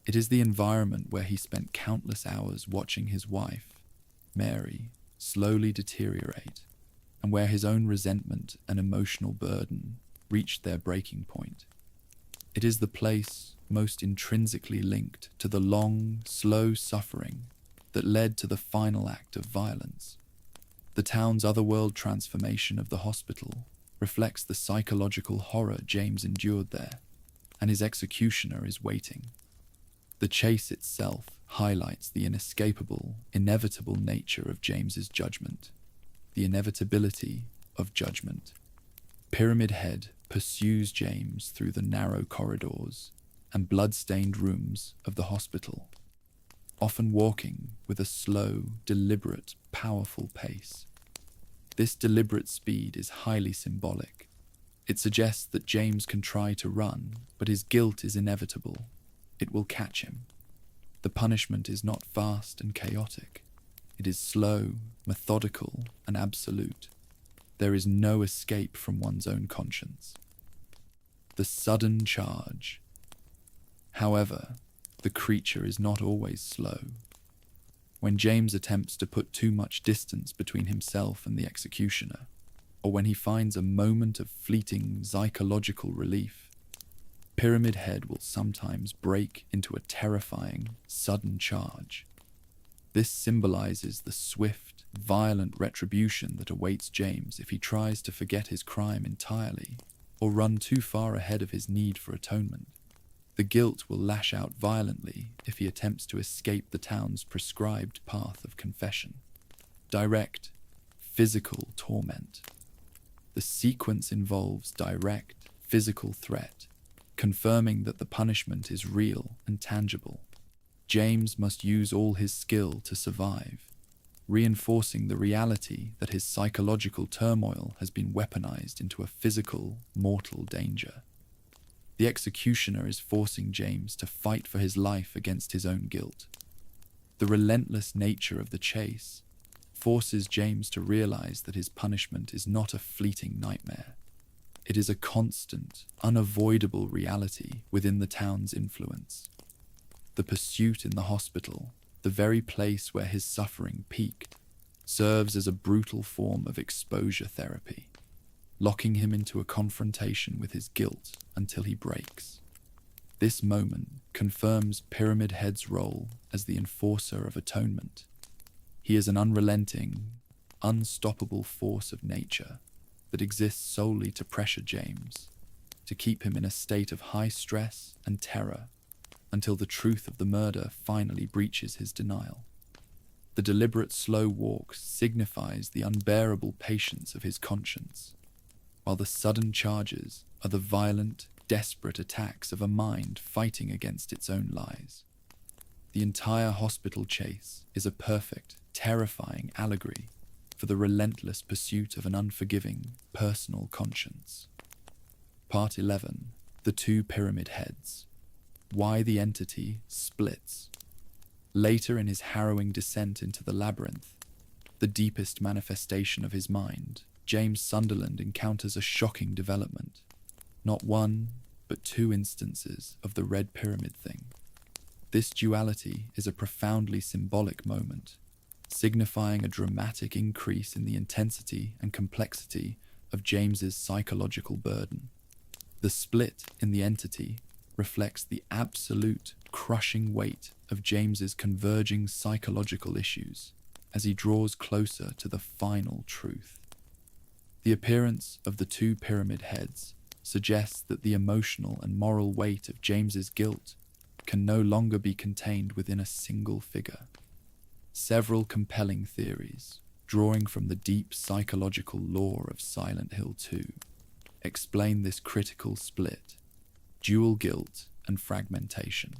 A: It is the environment where he spent countless hours watching his wife, Mary, slowly deteriorate, and where his own resentment and emotional burden reached their breaking point. It is the place most intrinsically linked to the long, slow suffering that led to the final act of violence. The town's otherworld transformation of the hospital reflects the psychological horror James endured there, and his executioner is waiting. The chase itself highlights the inescapable, inevitable nature of James's judgment, the inevitability of judgment. Pyramid Head pursues James through the narrow corridors and blood-stained rooms of the hospital, often walking with a slow, deliberate, powerful pace. This deliberate speed is highly symbolic. It suggests that James can try to run, but his guilt is inevitable. It will catch him. The punishment is not fast and chaotic. It is slow, methodical, and absolute. There is no escape from one's own conscience. The sudden charge. However, the creature is not always slow. When James attempts to put too much distance between himself and the executioner, or when he finds a moment of fleeting psychological relief, Pyramid Head will sometimes break into a terrifying, sudden charge. This symbolizes the swift, violent retribution that awaits James if he tries to forget his crime entirely or run too far ahead of his need for atonement. The guilt will lash out violently if he attempts to escape the town's prescribed path of confession. Direct, physical torment. The sequence involves direct, physical threat, confirming that the punishment is real and tangible. James must use all his skill to survive, reinforcing the reality that his psychological turmoil has been weaponized into a physical, mortal danger. The executioner is forcing James to fight for his life against his own guilt. The relentless nature of the chase forces James to realize that his punishment is not a fleeting nightmare. It is a constant, unavoidable reality within the town's influence. The pursuit in the hospital, the very place where his suffering peaked, serves as a brutal form of exposure therapy, locking him into a confrontation with his guilt until he breaks. This moment confirms Pyramid Head's role as the enforcer of atonement. He is an unrelenting, unstoppable force of nature that exists solely to pressure James, to keep him in a state of high stress and terror until the truth of the murder finally breaches his denial. The deliberate slow walk signifies the unbearable patience of his conscience, while the sudden charges are the violent, desperate attacks of a mind fighting against its own lies. The entire hospital chase is a perfect, terrifying allegory for the relentless pursuit of an unforgiving, personal conscience. Part 11. The Two Pyramid Heads. Why the entity splits. Later in his harrowing descent into the labyrinth, the deepest manifestation of his mind, James Sunderland encounters a shocking development. Not one, but two instances of the Red Pyramid thing. This duality is a profoundly symbolic moment, signifying a dramatic increase in the intensity and complexity of James's psychological burden. The split in the entity reflects the absolute, crushing weight of James's converging psychological issues as he draws closer to the final truth. The appearance of the two pyramid heads suggests that the emotional and moral weight of James's guilt can no longer be contained within a single figure. Several compelling theories, drawing from the deep psychological lore of Silent Hill 2, explain this critical split, dual guilt and fragmentation.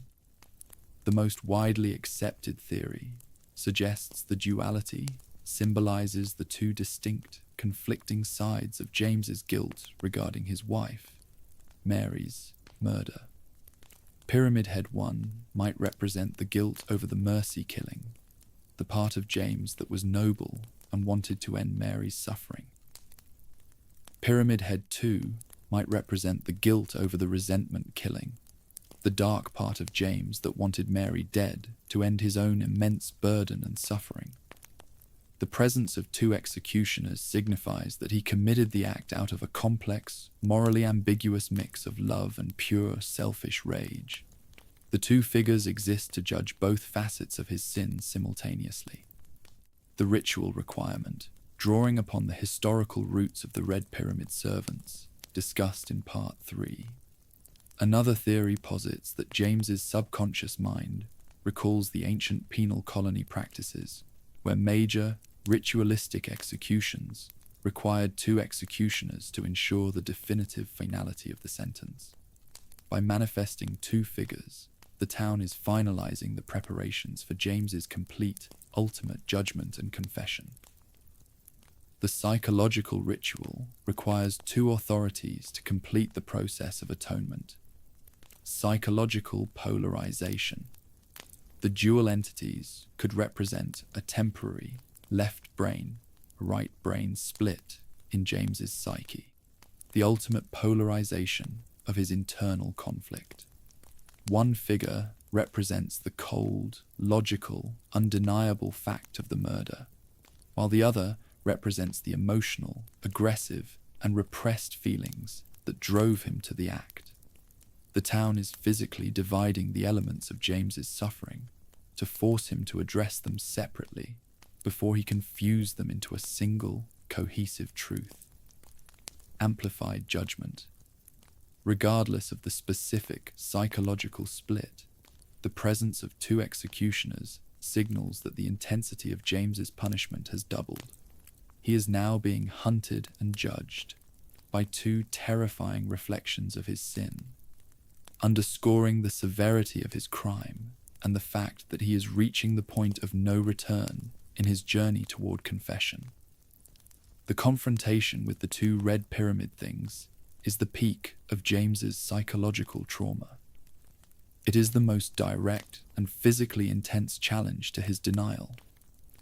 A: The most widely accepted theory suggests the duality symbolizes the two distinct, conflicting sides of James's guilt regarding his wife, Mary's, murder. Pyramid Head 1 might represent the guilt over the mercy killing, the part of James that was noble and wanted to end Mary's suffering. Pyramid Head 2 might represent the guilt over the resentment killing, the dark part of James that wanted Mary dead to end his own immense burden and suffering. The presence of two executioners signifies that he committed the act out of a complex, morally ambiguous mix of love and pure, selfish rage. The two figures exist to judge both facets of his sin simultaneously. The ritual requirement, drawing upon the historical roots of the Red Pyramid servants, discussed in Part 3. Another theory posits that James's subconscious mind recalls the ancient penal colony practices, where major, ritualistic executions required two executioners to ensure the definitive finality of the sentence. By manifesting two figures, the town is finalizing the preparations for James's complete, ultimate judgment and confession. The psychological ritual requires two authorities to complete the process of atonement. Psychological polarization. The dual entities could represent a temporary left brain, right brain split in James's psyche, the ultimate polarization of his internal conflict. One figure represents the cold, logical, undeniable fact of the murder, while the other represents the emotional, aggressive, and repressed feelings that drove him to the act. The town is physically dividing the elements of James's suffering to force him to address them separately before he can fuse them into a single, cohesive truth. Amplified judgment. Regardless of the specific psychological split, the presence of two executioners signals that the intensity of James's punishment has doubled. He is now being hunted and judged by two terrifying reflections of his sin, underscoring the severity of his crime and the fact that he is reaching the point of no return in his journey toward confession. The confrontation with the two red pyramid things is the peak of James's psychological trauma. It is the most direct and physically intense challenge to his denial,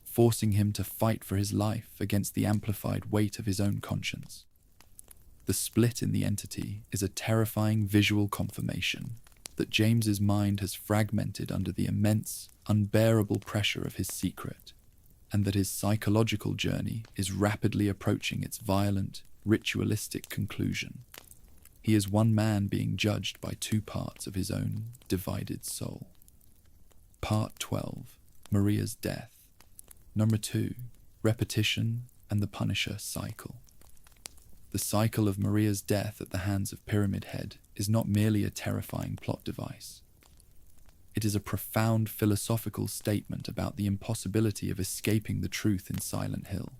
A: forcing him to fight for his life against the amplified weight of his own conscience. The split in the entity is a terrifying visual confirmation that James's mind has fragmented under the immense, unbearable pressure of his secret, and that his psychological journey is rapidly approaching its violent, ritualistic conclusion. He is one man being judged by two parts of his own divided soul. Part 12. Maria's Death. Number 2. Repetition and the Punisher Cycle. The cycle of Maria's death at the hands of Pyramid Head is not merely a terrifying plot device. It is a profound philosophical statement about the impossibility of escaping the truth in Silent Hill.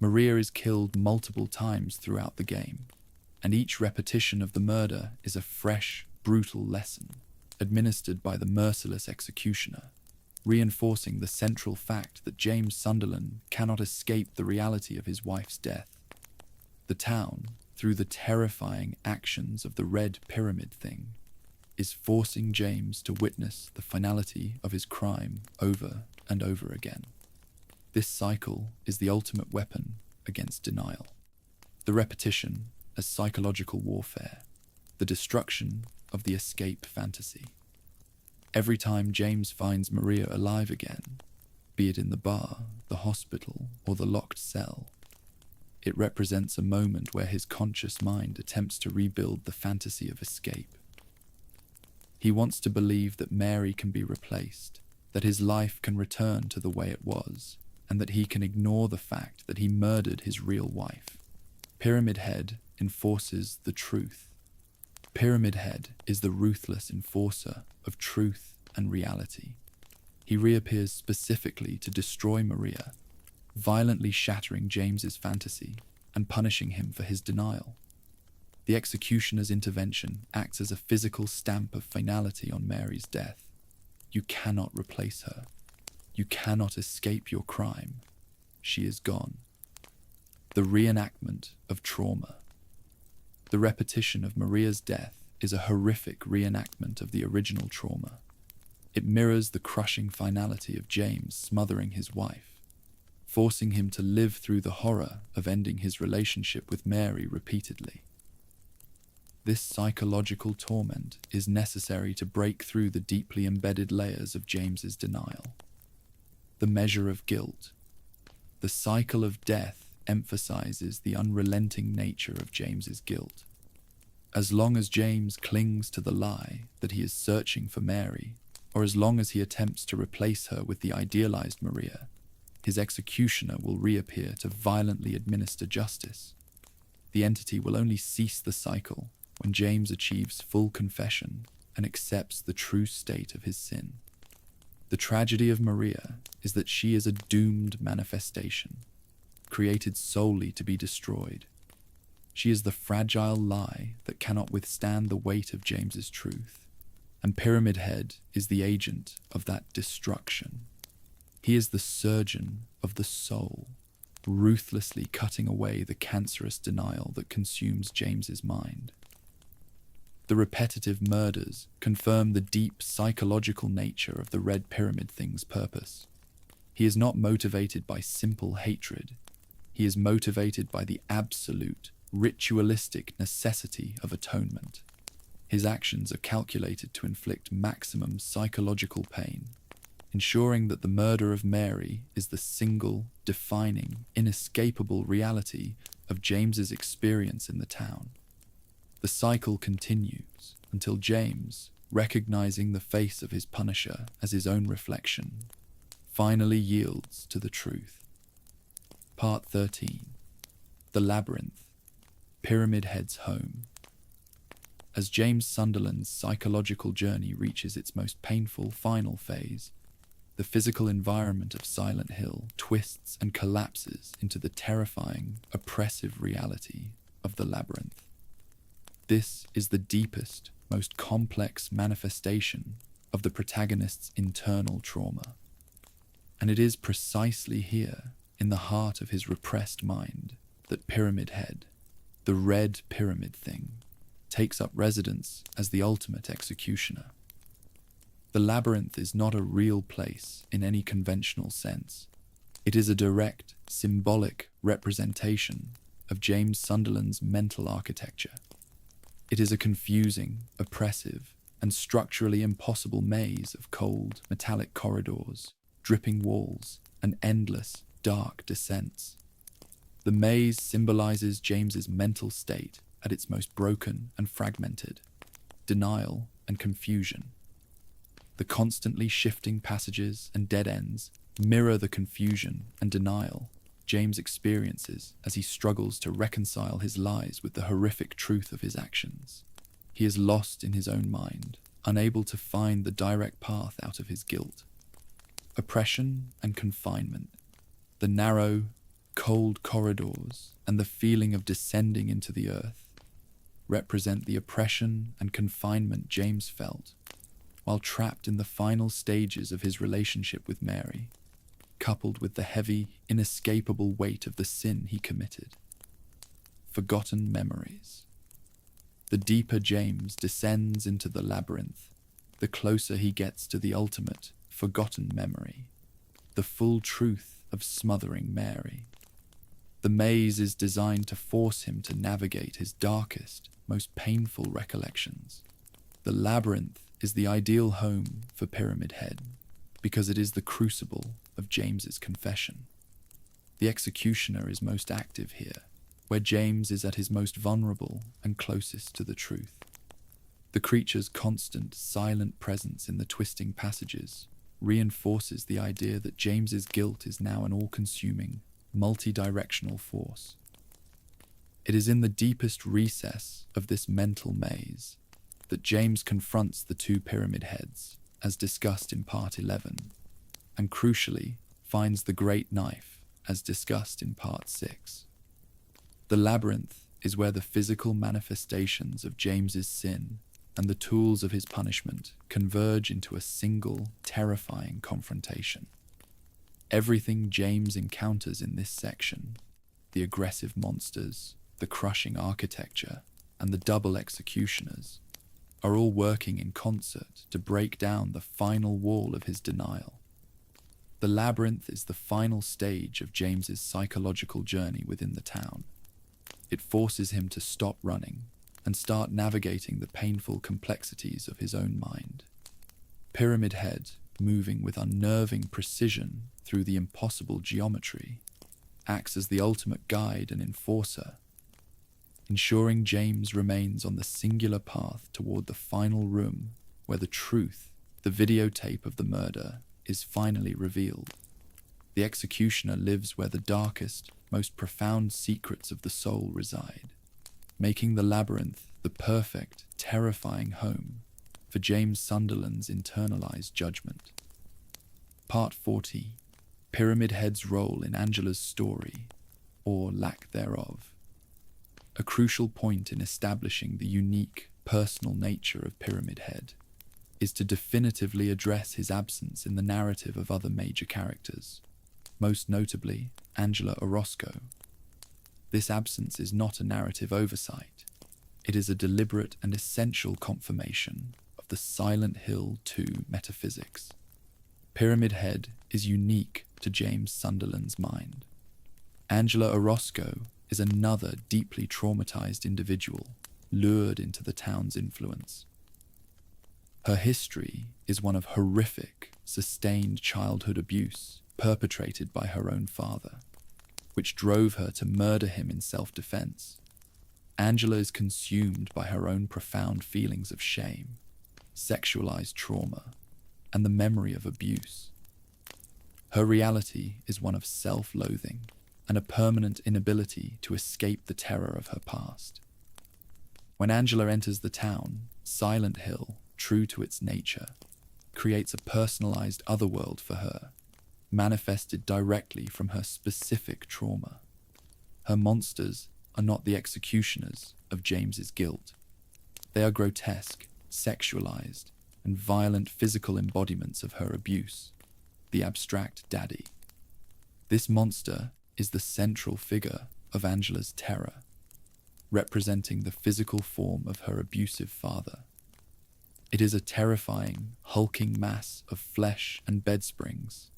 A: Maria is killed multiple times throughout the game, and each repetition of the murder is a fresh, brutal lesson, administered by the merciless executioner, reinforcing the central fact that James Sunderland cannot escape the reality of his wife's death. The town, through the terrifying actions of the red pyramid thing, is forcing James to witness the finality of his crime over and over again. This cycle is the ultimate weapon against denial. The repetition as psychological warfare, the destruction of the escape fantasy. Every time James finds Maria alive again, be it in the bar, the hospital, or the locked cell, it represents a moment where his conscious mind attempts to rebuild the fantasy of escape. He wants to believe that Mary can be replaced, that his life can return to the way it was, and that he can ignore the fact that he murdered his real wife. Pyramid Head enforces the truth. Pyramid Head is the ruthless enforcer of truth and reality. He reappears specifically to destroy Maria, violently shattering James's fantasy and punishing him for his denial. The executioner's intervention acts as a physical stamp of finality on Mary's death. You cannot replace her. You cannot escape your crime. She is gone. The reenactment of trauma. The repetition of Maria's death is a horrific reenactment of the original trauma. It mirrors the crushing finality of James smothering his wife, forcing him to live through the horror of ending his relationship with Mary repeatedly. This psychological torment is necessary to break through the deeply embedded layers of James's denial. The measure of guilt. The cycle of death emphasizes the unrelenting nature of James's guilt. As long as James clings to the lie that he is searching for Mary, or as long as he attempts to replace her with the idealized Maria, his executioner will reappear to violently administer justice. The entity will only cease the cycle when James achieves full confession and accepts the true state of his sin. The tragedy of Maria is that she is a doomed manifestation, created solely to be destroyed. She is the fragile lie that cannot withstand the weight of James's truth, and Pyramid Head is the agent of that destruction. He is the surgeon of the soul, ruthlessly cutting away the cancerous denial that consumes James's mind. The repetitive murders confirm the deep psychological nature of the red pyramid thing's purpose. He is not motivated by simple hatred. He is motivated by the absolute, ritualistic necessity of atonement. His actions are calculated to inflict maximum psychological pain, ensuring that the murder of Mary is the single, defining, inescapable reality of James's experience in the town. The cycle continues until James, recognizing the face of his punisher as his own reflection, finally yields to the truth. Part 13. The Labyrinth. Pyramid Head's home. As James Sunderland's psychological journey reaches its most painful final phase, the physical environment of Silent Hill twists and collapses into the terrifying, oppressive reality of the labyrinth. This is the deepest, most complex manifestation of the protagonist's internal trauma. And it is precisely here, in the heart of his repressed mind, that Pyramid Head, the red pyramid thing, takes up residence as the ultimate executioner. The labyrinth is not a real place in any conventional sense. It is a direct, symbolic representation of James Sunderland's mental architecture. It is a confusing, oppressive, and structurally impossible maze of cold, metallic corridors, dripping walls, and endless, dark descents. The maze symbolizes James's mental state at its most broken and fragmented, denial and confusion. The constantly shifting passages and dead ends mirror the confusion and denial James experiences as he struggles to reconcile his lies with the horrific truth of his actions. He is lost in his own mind, unable to find the direct path out of his guilt. Oppression and confinement, the narrow, cold corridors, and the feeling of descending into the earth represent the oppression and confinement James felt while trapped in the final stages of his relationship with Mary, coupled with the heavy, inescapable weight of the sin he committed. Forgotten memories. The deeper James descends into the labyrinth, the closer he gets to the ultimate, forgotten memory, the full truth of smothering Mary. The maze is designed to force him to navigate his darkest, most painful recollections. The labyrinth is the ideal home for Pyramid Head because it is the crucible of James's confession. The executioner is most active here, where James is at his most vulnerable and closest to the truth. The creature's constant, silent presence in the twisting passages reinforces the idea that James's guilt is now an all-consuming, multi-directional force. It is in the deepest recess of this mental maze that James confronts the two pyramid heads, as discussed in Part 11, and crucially finds the great knife, as discussed in Part 6. The labyrinth is where the physical manifestations of James's sin and the tools of his punishment converge into a single, terrifying confrontation. Everything James encounters in this section, the aggressive monsters, the crushing architecture, and the double executioners, are all working in concert to break down the final wall of his denial. The labyrinth is the final stage of James's psychological journey within the town. It forces him to stop running and start navigating the painful complexities of his own mind. Pyramid Head, moving with unnerving precision through the impossible geometry, acts as the ultimate guide and enforcer, ensuring James remains on the singular path toward the final room where the truth, the videotape of the murder, is finally revealed. The executioner lives where the darkest, most profound secrets of the soul reside, making the labyrinth the perfect, terrifying home for James Sunderland's internalized judgment. Part 40. Pyramid Head's role in Angela's story, or lack thereof. A crucial point in establishing the unique, personal nature of Pyramid Head is to definitively address his absence in the narrative of other major characters, most notably Angela Orozco. This absence is not a narrative oversight. It is a deliberate and essential confirmation of the Silent Hill 2 metaphysics. Pyramid Head is unique to James Sunderland's mind. Angela Orozco is another deeply traumatized individual lured into the town's influence. Her history is one of horrific, sustained childhood abuse perpetrated by her own father, which drove her to murder him in self-defense. Angela is consumed by her own profound feelings of shame, sexualized trauma, and the memory of abuse. Her reality is one of self-loathing and a permanent inability to escape the terror of her past. When Angela enters the town, Silent Hill, true to its nature, creates a personalized otherworld for her, manifested directly from her specific trauma. Her monsters are not the executioners of James's guilt. They are grotesque, sexualized, and violent physical embodiments of her abuse, the abstract daddy. This monster is the central figure of Angela's terror, representing the physical form of her abusive father. It is a terrifying, hulking mass of flesh and bedsprings,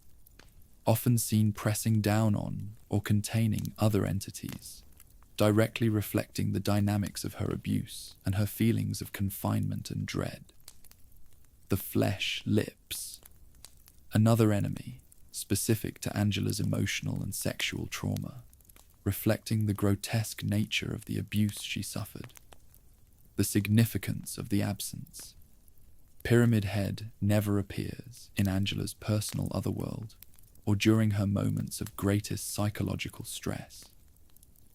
A: often seen pressing down on or containing other entities, directly reflecting the dynamics of her abuse and her feelings of confinement and dread. The flesh lips, another enemy, specific to Angela's emotional and sexual trauma, reflecting the grotesque nature of the abuse she suffered. The significance of the absence. Pyramid Head never appears in Angela's personal otherworld or during her moments of greatest psychological stress.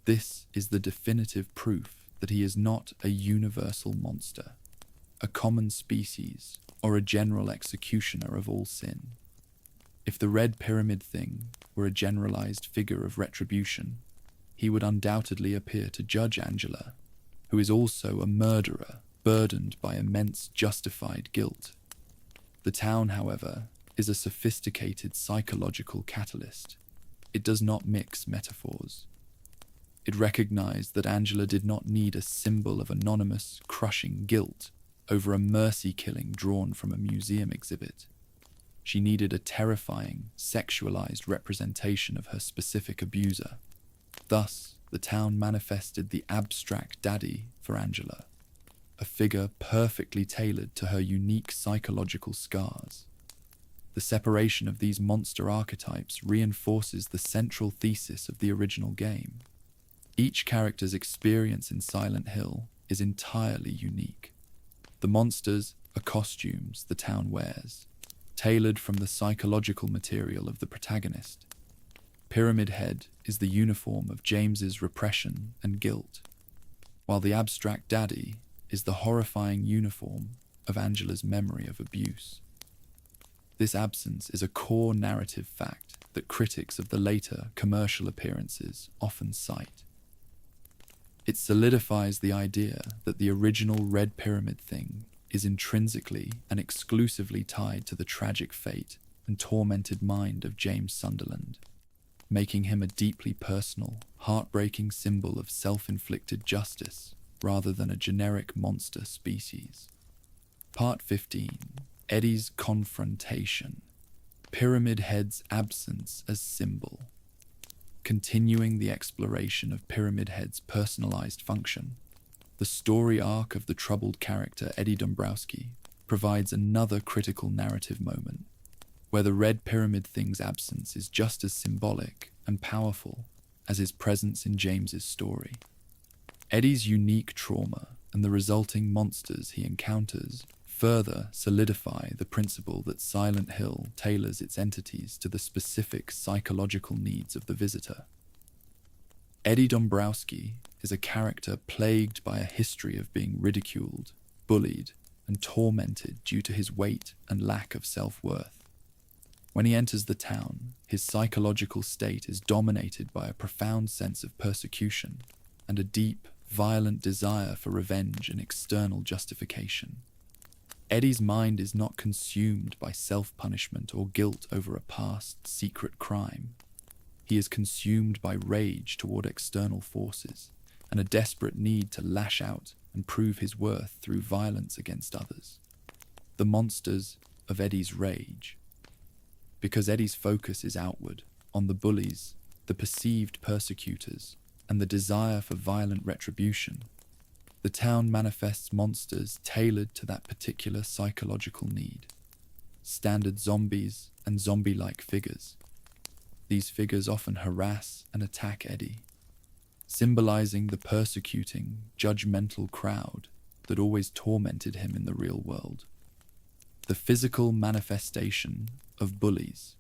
A: This is the definitive proof that he is not a universal monster, a common species, or a general executioner of all sin. If the red pyramid thing were a generalized figure of retribution, he would undoubtedly appear to judge Angela, who is also a murderer burdened by immense justified guilt. The town, however, is a sophisticated psychological catalyst. It does not mix metaphors. It recognized that Angela did not need a symbol of anonymous, crushing guilt over a mercy killing drawn from a museum exhibit. She needed a terrifying, sexualized representation of her specific abuser. Thus, the town manifested the abstract daddy for Angela, a figure perfectly tailored to her unique psychological scars. The separation of these monster archetypes reinforces the central thesis of the original game. Each character's experience in Silent Hill is entirely unique. The monsters are costumes the town wears, tailored from the psychological material of the protagonist. Pyramid Head is the uniform of James's repression and guilt, while the abstract daddy is the horrifying uniform of Angela's memory of abuse. This absence is a core narrative fact that critics of the later commercial appearances often cite. It solidifies the idea that the original Red Pyramid thing is intrinsically and exclusively tied to the tragic fate and tormented mind of James Sunderland, making him a deeply personal, heartbreaking symbol of self-inflicted justice rather than a generic monster species. Part 15. Eddie's Confrontation. Pyramid Head's absence as symbol. Continuing the exploration of Pyramid Head's personalized function, the story arc of the troubled character Eddie Dombrowski provides another critical narrative moment, where the Red Pyramid thing's absence is just as symbolic and powerful as his presence in James's story. Eddie's unique trauma and the resulting monsters he encounters further solidify the principle that Silent Hill tailors its entities to the specific psychological needs of the visitor. Eddie Dombrowski is a character plagued by a history of being ridiculed, bullied, and tormented due to his weight and lack of self-worth. When he enters the town, his psychological state is dominated by a profound sense of persecution and a deep, violent desire for revenge and external justification. Eddie's mind is not consumed by self-punishment or guilt over a past secret crime. He is consumed by rage toward external forces and a desperate need to lash out and prove his worth through violence against others. The monsters of Eddie's rage. Because Eddie's focus is outward, on the bullies, the perceived persecutors, and the desire for violent retribution, the town manifests monsters tailored to that particular psychological need. Standard zombies and zombie-like figures. These figures often harass and attack Eddie, symbolizing the persecuting, judgmental crowd that always tormented him in the real world. The physical manifestation of bullies.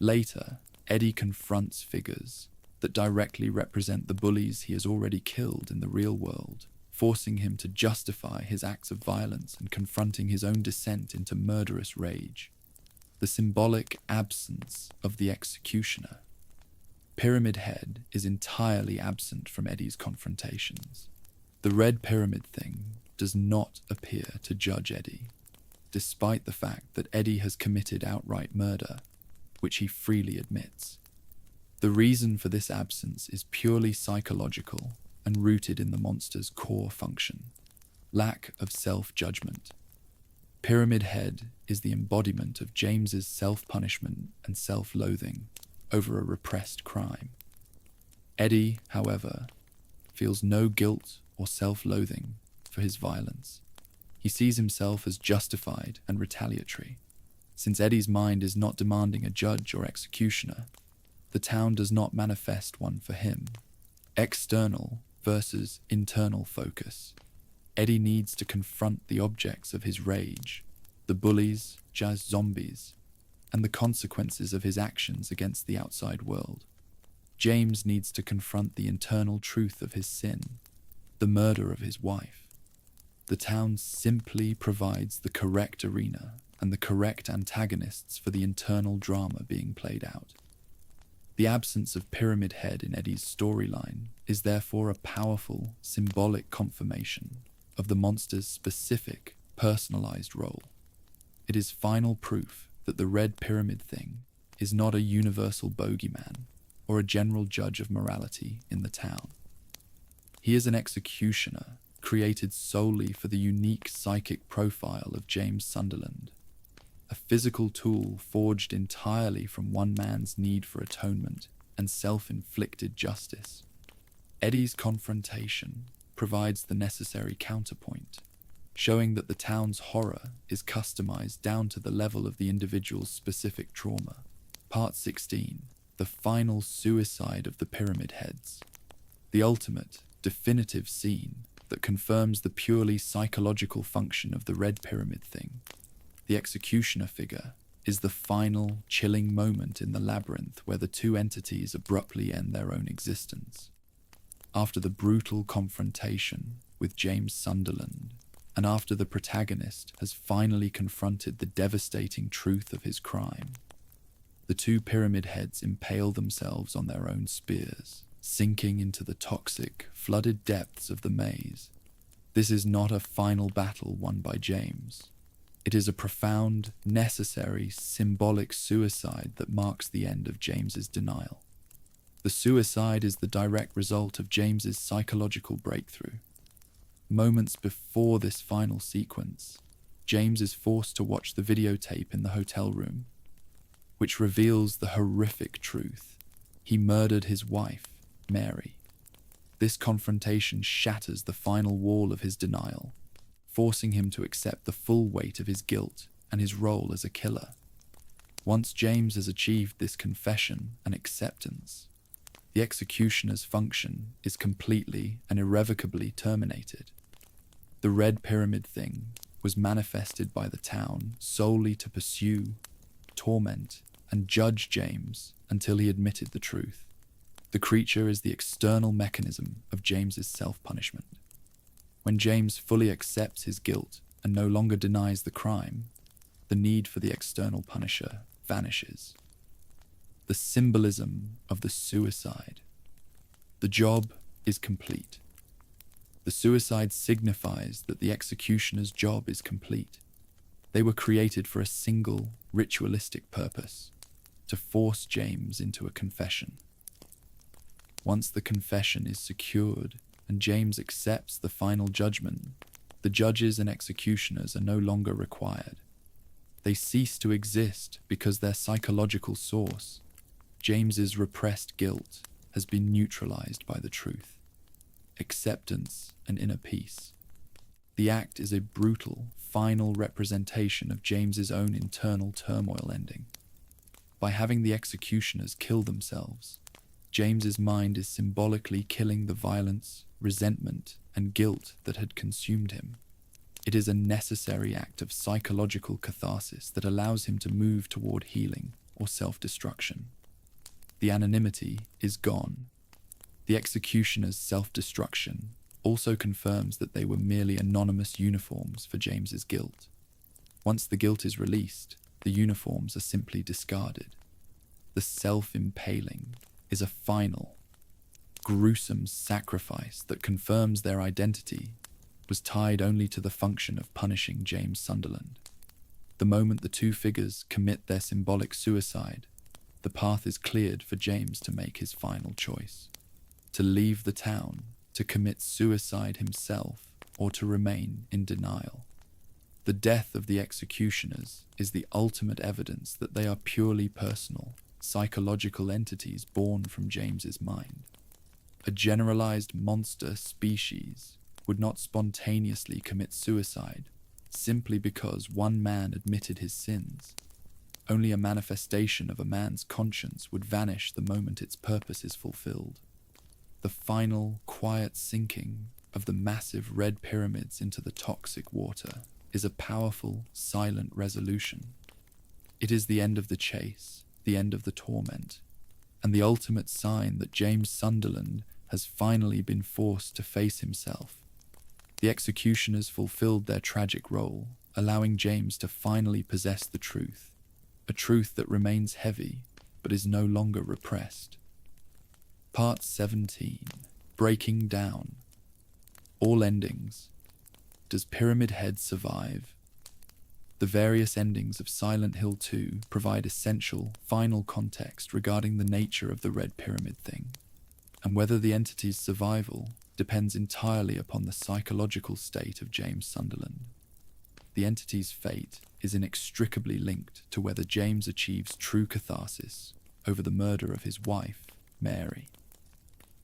A: Later, Eddie confronts figures that directly represent the bullies he has already killed in the real world, forcing him to justify his acts of violence and confronting his own descent into murderous rage. The symbolic absence of the executioner. Pyramid Head is entirely absent from Eddie's confrontations. The red pyramid thing does not appear to judge Eddie, despite the fact that Eddie has committed outright murder, which he freely admits. The reason for this absence is purely psychological and rooted in the monster's core function: lack of self-judgment. Pyramid Head is the embodiment of James's self-punishment and self-loathing over a repressed crime. Eddie, however, feels no guilt or self-loathing for his violence. He sees himself as justified and retaliatory. Since Eddie's mind is not demanding a judge or executioner, the town does not manifest one for him. External versus internal focus. Eddie needs to confront the objects of his rage, the bullies, jazz zombies, and the consequences of his actions against the outside world. James needs to confront the internal truth of his sin, the murder of his wife. The town simply provides the correct arena and the correct antagonists for the internal drama being played out. The absence of Pyramid Head in Eddie's storyline is therefore a powerful, symbolic confirmation of the monster's specific, personalized role. It is final proof that the red pyramid thing is not a universal bogeyman or a general judge of morality in the town. He is an executioner created solely for the unique psychic profile of James Sunderland, a physical tool forged entirely from one man's need for atonement and self-inflicted justice. Eddie's confrontation provides the necessary counterpoint, showing that the town's horror is customized down to the level of the individual's specific trauma. Part 16, the final suicide of the Pyramid Heads. The ultimate, definitive scene that confirms the purely psychological function of the red pyramid thing. The executioner figure is the final, chilling moment in the labyrinth where the two entities abruptly end their own existence. After the brutal confrontation with James Sunderland, and after the protagonist has finally confronted the devastating truth of his crime, the two pyramid heads impale themselves on their own spears, sinking into the toxic, flooded depths of the maze. This is not a final battle won by James. It is a profound, necessary, symbolic suicide that marks the end of James's denial. The suicide is the direct result of James's psychological breakthrough. Moments before this final sequence, James is forced to watch the videotape in the hotel room, which reveals the horrific truth. He murdered his wife, Mary. This confrontation shatters the final wall of his denial, forcing him to accept the full weight of his guilt and his role as a killer. Once James has achieved this confession and acceptance, the executioner's function is completely and irrevocably terminated. The red pyramid thing was manifested by the town solely to pursue, torment, and judge James until he admitted the truth. The creature is the external mechanism of James's self-punishment. When James fully accepts his guilt and no longer denies the crime, the need for the external punisher vanishes. The symbolism of the suicide. The job is complete. The suicide signifies that the executioner's job is complete. They were created for a single, ritualistic purpose: to force James into a confession. Once the confession is secured and James accepts the final judgment, the judges and executioners are no longer required. They cease to exist because their psychological source, James's repressed guilt, has been neutralized by the truth, acceptance, and inner peace. The act is a brutal, final representation of James's own internal turmoil ending. By having the executioners kill themselves, James's mind is symbolically killing the violence, resentment, and guilt that had consumed him. It is a necessary act of psychological catharsis that allows him to move toward healing or self-destruction. The anonymity is gone. The executioner's self-destruction also confirms that they were merely anonymous uniforms for James's guilt. Once the guilt is released, the uniforms are simply discarded. The self-impaling is a final, gruesome sacrifice that confirms their identity was tied only to the function of punishing James Sunderland. The moment the two figures commit their symbolic suicide, the path is cleared for James to make his final choice: to leave the town, to commit suicide himself, or to remain in denial. The death of the executioners is the ultimate evidence that they are purely personal, psychological entities born from James's mind. A generalized monster species would not spontaneously commit suicide simply because one man admitted his sins. Only a manifestation of a man's conscience would vanish the moment its purpose is fulfilled. The final, quiet sinking of the massive red pyramids into the toxic water is a powerful, silent resolution. It is the end of the chase, the end of the torment, and the ultimate sign that James Sunderland has finally been forced to face himself. The executioners fulfilled their tragic role, allowing James to finally possess the truth, a truth that remains heavy but is no longer repressed. Part 17. Breaking Down. All endings. Does Pyramid Head survive? The various endings of Silent Hill 2 provide essential, final context regarding the nature of the Red Pyramid thing, and whether the entity's survival depends entirely upon the psychological state of James Sunderland. The entity's fate is inextricably linked to whether James achieves true catharsis over the murder of his wife, Mary.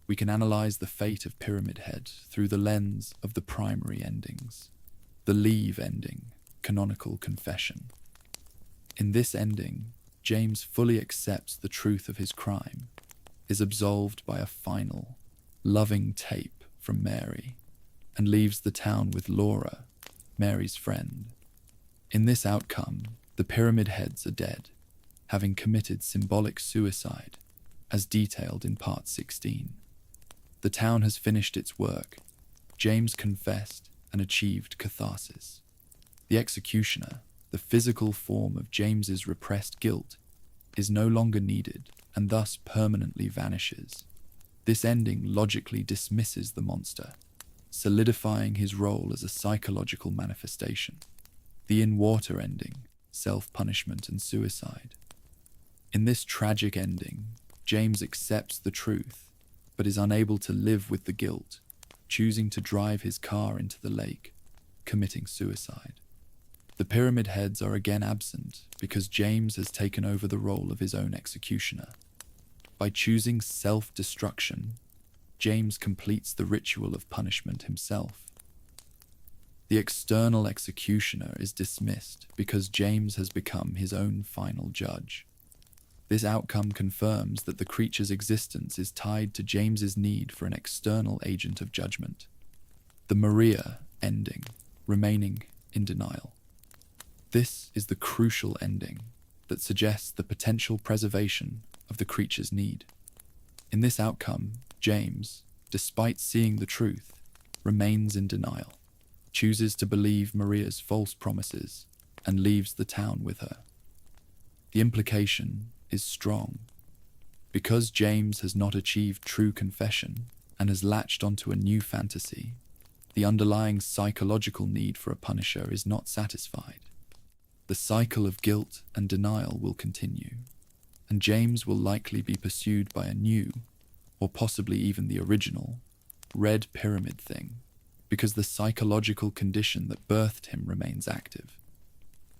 A: We can analyze the fate of Pyramid Head through the lens of the primary endings. The Leave ending, canonical confession. In this ending, James fully accepts the truth of his crime, is absolved by a final, loving tape from Mary, and leaves the town with Laura, Mary's friend. In this outcome, the Pyramid Heads are dead, having committed symbolic suicide, as detailed in Part 16. The town has finished its work. James confessed and achieved catharsis. The executioner, the physical form of James's repressed guilt, is no longer needed and thus permanently vanishes. This ending logically dismisses the monster, solidifying his role as a psychological manifestation. The in-water ending, self-punishment and suicide. In this tragic ending, James accepts the truth, but is unable to live with the guilt, choosing to drive his car into the lake, committing suicide. The Pyramid Heads are again absent because James has taken over the role of his own executioner. By choosing self-destruction, James completes the ritual of punishment himself. The external executioner is dismissed because James has become his own final judge. This outcome confirms that the creature's existence is tied to James's need for an external agent of judgment. The Maria ending, remaining in denial. This is the crucial ending that suggests the potential preservation of the creature's need. In this outcome, James, despite seeing the truth, remains in denial, chooses to believe Maria's false promises, and leaves the town with her. The implication is strong. Because James has not achieved true confession and has latched onto a new fantasy, the underlying psychological need for a punisher is not satisfied. The cycle of guilt and denial will continue, and James will likely be pursued by a new, or possibly even the original, Red Pyramid thing, because the psychological condition that birthed him remains active.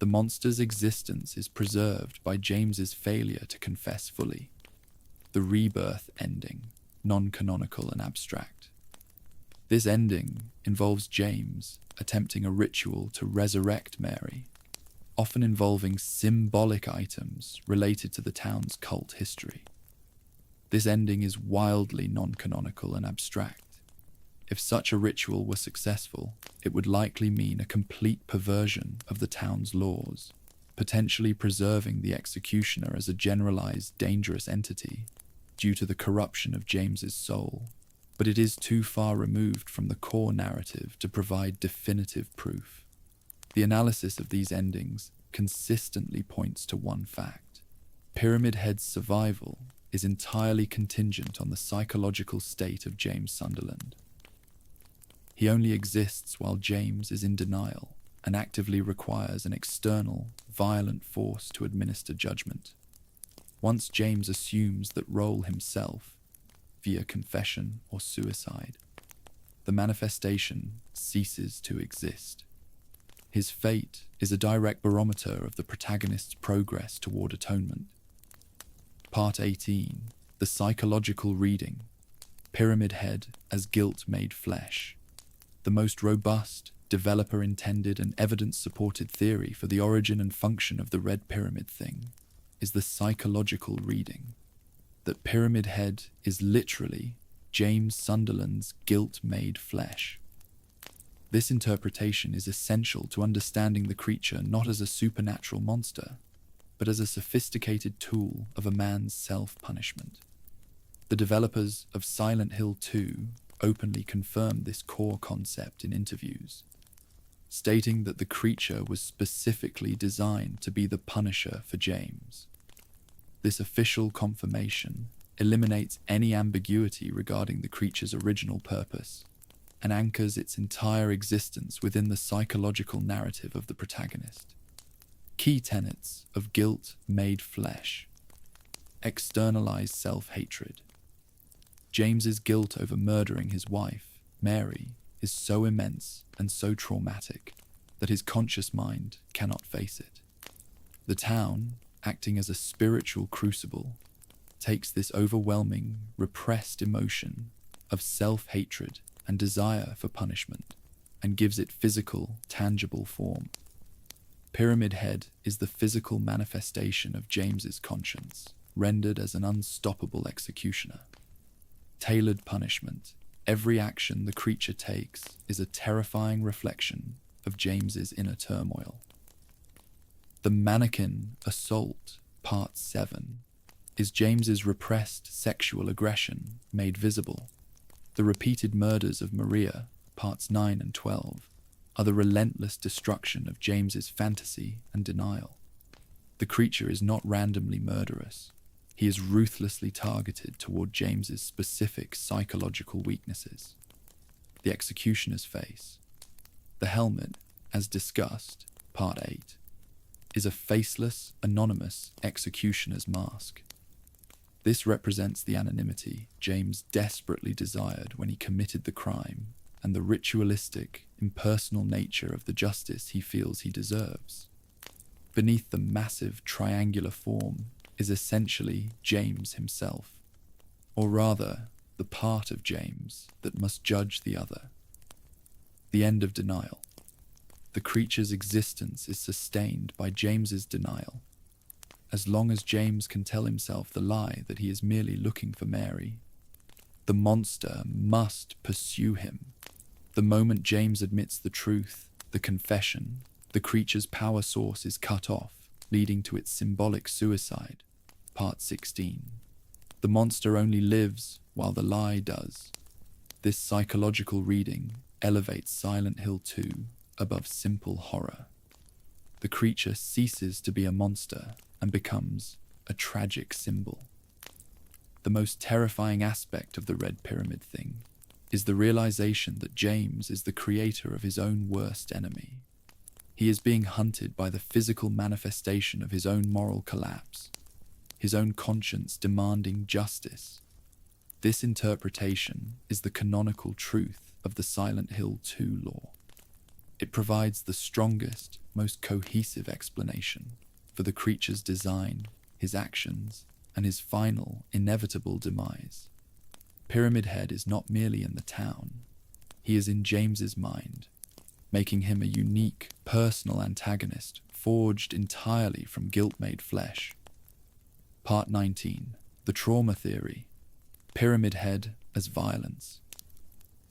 A: The monster's existence is preserved by James's failure to confess fully. The rebirth ending, non-canonical and abstract. This ending involves James attempting a ritual to resurrect Mary, often involving symbolic items related to the town's cult history. This ending is wildly non-canonical and abstract. If such a ritual were successful, it would likely mean a complete perversion of the town's laws, potentially preserving the executioner as a generalized, dangerous entity due to the corruption of James's soul. but it is too far removed from the core narrative to provide definitive proof. The analysis of these endings consistently points to one fact: Pyramid Head's survival is entirely contingent on the psychological state of James Sunderland. He only exists while James is in denial and actively requires an external, violent force to administer judgment. Once James assumes that role himself, via confession or suicide, the manifestation ceases to exist. His fate is a direct barometer of the protagonist's progress toward atonement. Part 18, The Psychological Reading, Pyramid Head as Guilt Made Flesh. The most robust, developer-intended and evidence-supported theory for the origin and function of the Red Pyramid thing is the psychological reading, that Pyramid Head is literally James Sunderland's guilt made flesh. This interpretation is essential to understanding the creature not as a supernatural monster, but as a sophisticated tool of a man's self-punishment. The developers of Silent Hill 2 openly confirmed this core concept in interviews, stating that the creature was specifically designed to be the punisher for James. This official confirmation eliminates any ambiguity regarding the creature's original purpose and anchors its entire existence within the psychological narrative of the protagonist. Key tenets of guilt made flesh: externalized self-hatred. James's guilt over murdering his wife, Mary, is so immense and so traumatic that his conscious mind cannot face it. The town, acting as a spiritual crucible, takes this overwhelming, repressed emotion of self-hatred and desire for punishment and gives it physical, tangible form. Pyramid Head is the physical manifestation of James's conscience, rendered as an unstoppable executioner. Tailored punishment. Every action the creature takes is a terrifying reflection of James's inner turmoil. The Mannequin Assault, Part 7, is James's repressed sexual aggression made visible. The repeated murders of Maria, Parts 9 and 12, are the relentless destruction of James's fantasy and denial. The creature is not randomly murderous. He is ruthlessly targeted toward James's specific psychological weaknesses. The Executioner's Face. The helmet, as discussed, Part 8, is a faceless, anonymous executioner's mask. This represents the anonymity James desperately desired when he committed the crime and the ritualistic, impersonal nature of the justice he feels he deserves. Beneath the massive triangular form is essentially James himself, or rather, the part of James that must judge the other. The end of denial. The creature's existence is sustained by James's denial. As long as James can tell himself the lie that he is merely looking for Mary, the monster must pursue him. The moment James admits the truth, the confession, the creature's power source is cut off, leading to its symbolic suicide. Part 16. The monster only lives while the lie does. This psychological reading elevates Silent Hill 2 above simple horror. The creature ceases to be a monster and becomes a tragic symbol. The most terrifying aspect of the Red Pyramid thing is the realization that James is the creator of his own worst enemy. He is being hunted by the physical manifestation of his own moral collapse, his own conscience demanding justice. This interpretation is the canonical truth of the Silent Hill 2 lore. It provides the strongest, most cohesive explanation for the creature's design, his actions, and his final, inevitable demise. Pyramid Head is not merely in the town. He is in James's mind, making him a unique, personal antagonist forged entirely from guilt-made flesh. Part 19. The Trauma Theory. Pyramid Head as Violence.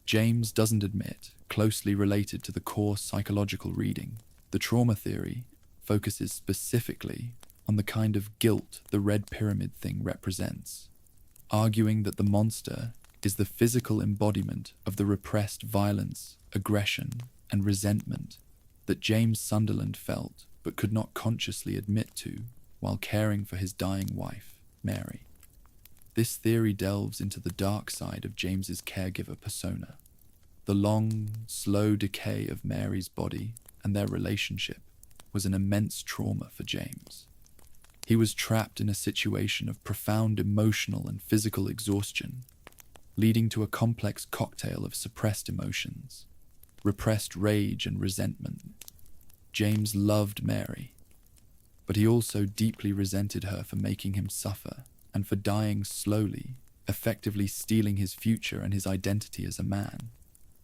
A: James doesn't admit, closely related to the core psychological reading, the trauma theory focuses specifically on the kind of guilt the Red Pyramid thing represents, arguing that the monster is the physical embodiment of the repressed violence, aggression, and resentment that James Sunderland felt but could not consciously admit to while caring for his dying wife, Mary. This theory delves into the dark side of James's caregiver persona, the long, slow decay of Mary's body and their relationship was an immense trauma for James. He was trapped in a situation of profound emotional and physical exhaustion, leading to a complex cocktail of suppressed emotions, repressed rage and resentment. James loved Mary, but he also deeply resented her for making him suffer and for dying slowly, effectively stealing his future and his identity as a man.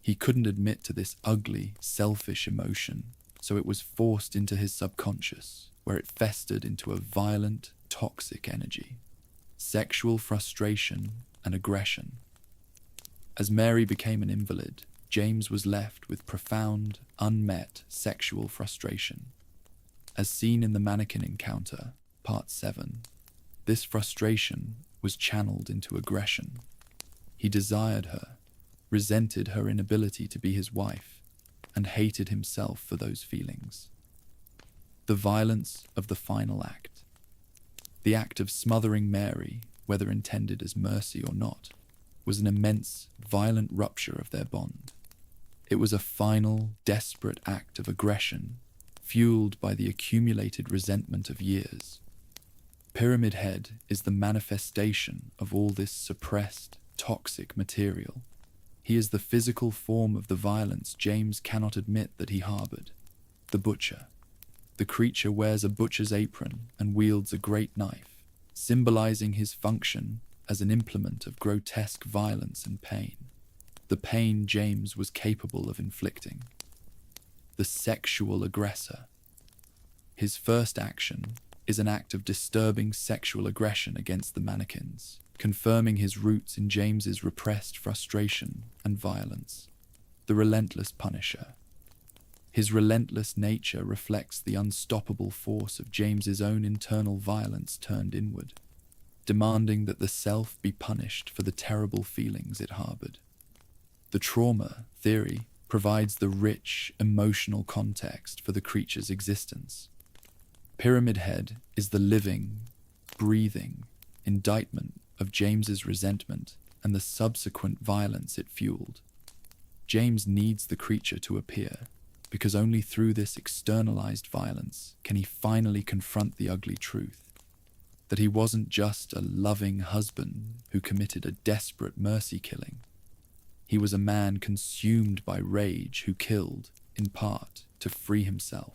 A: He couldn't admit to this ugly, selfish emotion, so it was forced into his subconscious, where it festered into a violent, toxic energy, sexual frustration and aggression. As Mary became an invalid, James was left with profound, unmet sexual frustration. As seen in the mannequin encounter, Part 7, this frustration was channeled into aggression. He desired her, resented her inability to be his wife, and hated himself for those feelings. The violence of the final act. The act of smothering Mary, whether intended as mercy or not, was an immense, violent rupture of their bond. It was a final, desperate act of aggression, fueled by the accumulated resentment of years. Pyramid Head is the manifestation of all this suppressed, toxic material. He is the physical form of the violence James cannot admit that he harbored. The Butcher. The creature wears a butcher's apron and wields a great knife, symbolizing his function as an implement of grotesque violence and pain. The pain James was capable of inflicting. The sexual aggressor. His first action is an act of disturbing sexual aggression against the mannequins, confirming his roots in James's repressed frustration and violence. The relentless punisher. His relentless nature reflects the unstoppable force of James's own internal violence turned inward, demanding that the self be punished for the terrible feelings it harbored. The trauma theory provides the rich, emotional context for the creature's existence. Pyramid Head is the living, breathing indictment of James's resentment and the subsequent violence it fueled. James needs the creature to appear, because only through this externalized violence can he finally confront the ugly truth, that he wasn't just a loving husband who committed a desperate mercy killing. He was a man consumed by rage who killed, in part, to free himself.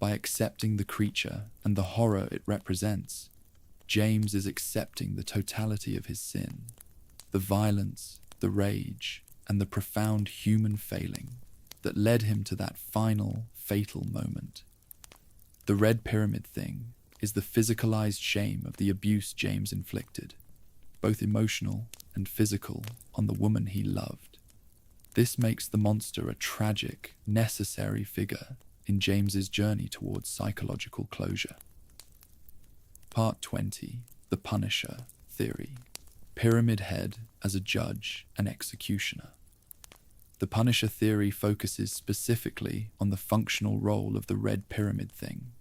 A: By accepting the creature and the horror it represents, James is accepting the totality of his sin, the violence, the rage, and the profound human failing that led him to that final, fatal moment. The red pyramid thing is the physicalized shame of the abuse James inflicted, both emotional and physical, on the woman he loved. This makes the monster a tragic, necessary figure in James's journey towards psychological closure. Part 20. The Punisher Theory. Pyramid Head as a judge and executioner. The Punisher theory focuses specifically on the functional role of the red pyramid thing,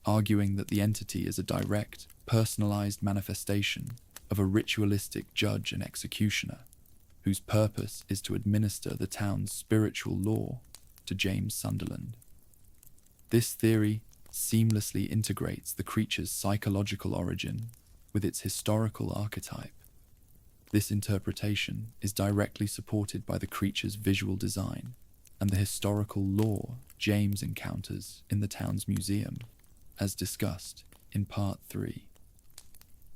A: arguing that the entity is a direct, personalized manifestation of a ritualistic judge and executioner, whose purpose is to administer the town's spiritual law to James Sunderland. This theory seamlessly integrates the creature's psychological origin with its historical archetype. This interpretation is directly supported by the creature's visual design and the historical lore James encounters in the town's museum, as discussed in Part 3.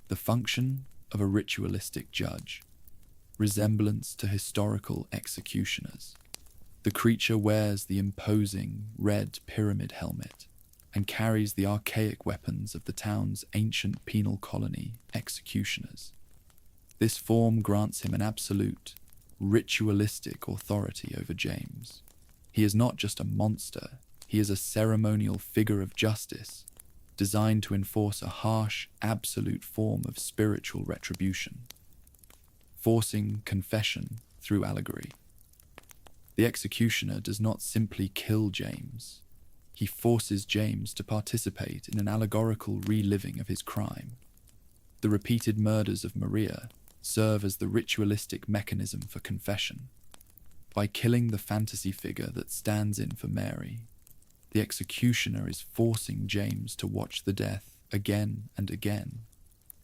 A: The function of a ritualistic judge. Resemblance to historical executioners. The creature wears the imposing red pyramid helmet and carries the archaic weapons of the town's ancient penal colony executioners. This form grants him an absolute, ritualistic authority over James. He is not just a monster, he is a ceremonial figure of justice, designed to enforce a harsh, absolute form of spiritual retribution. forcing confession through allegory. The executioner does not simply kill James. He forces James to participate in an allegorical reliving of his crime. The repeated murders of Maria serve as the ritualistic mechanism for confession. By killing the fantasy figure that stands in for Mary, the executioner is forcing James to watch the death again and again,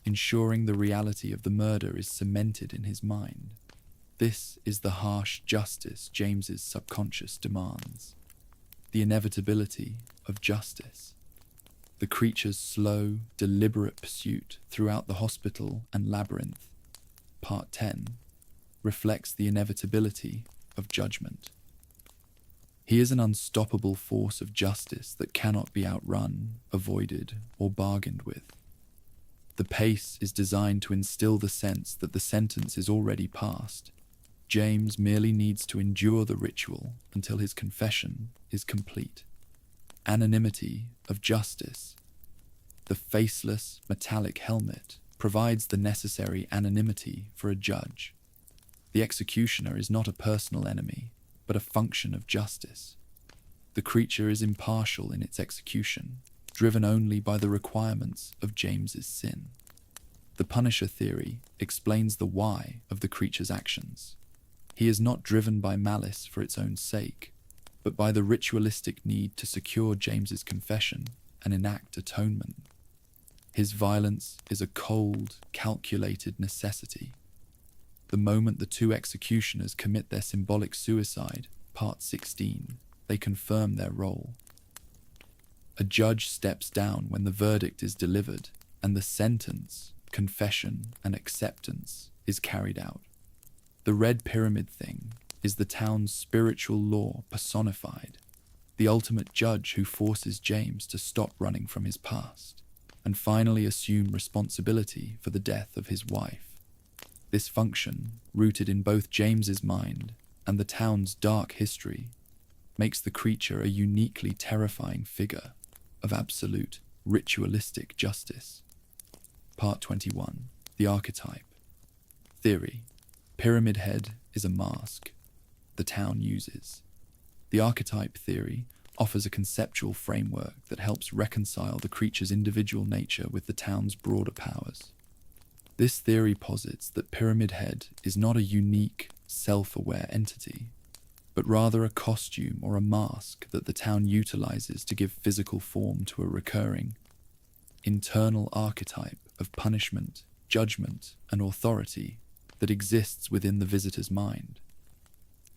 A: ensuring the reality of the murder is cemented in his mind. This is the harsh justice James's subconscious demands. The inevitability of justice. The creature's slow, deliberate pursuit throughout the hospital and labyrinth, Part 10, reflects the inevitability of judgment. He is an unstoppable force of justice that cannot be outrun, avoided, or bargained with. The pace is designed to instill the sense that the sentence is already passed. James merely needs to endure the ritual until his confession is complete. Anonymity of justice. The faceless, metallic helmet provides the necessary anonymity for a judge. The executioner is not a personal enemy, but a function of justice. The creature is impartial in its execution, driven only by the requirements of James's sin. The Punisher theory explains the why of the creature's actions. He is not driven by malice for its own sake, but by the ritualistic need to secure James's confession and enact atonement. His violence is a cold, calculated necessity. The moment the two executioners commit their symbolic suicide, Part 16, they confirm their role. A judge steps down when the verdict is delivered, and the sentence, confession, and acceptance is carried out. The Red Pyramid thing is the town's spiritual law personified, the ultimate judge who forces James to stop running from his past and finally assume responsibility for the death of his wife. This function, rooted in both James's mind and the town's dark history, makes the creature a uniquely terrifying figure of absolute ritualistic justice. Part 21. The Archetype. Theory. Pyramid Head is a mask the town uses. The archetype theory offers a conceptual framework that helps reconcile the creature's individual nature with the town's broader powers. This theory posits that Pyramid Head is not a unique, self-aware entity, but rather a costume or a mask that the town utilizes to give physical form to a recurring, internal archetype of punishment, judgment, and authority that exists within the visitor's mind.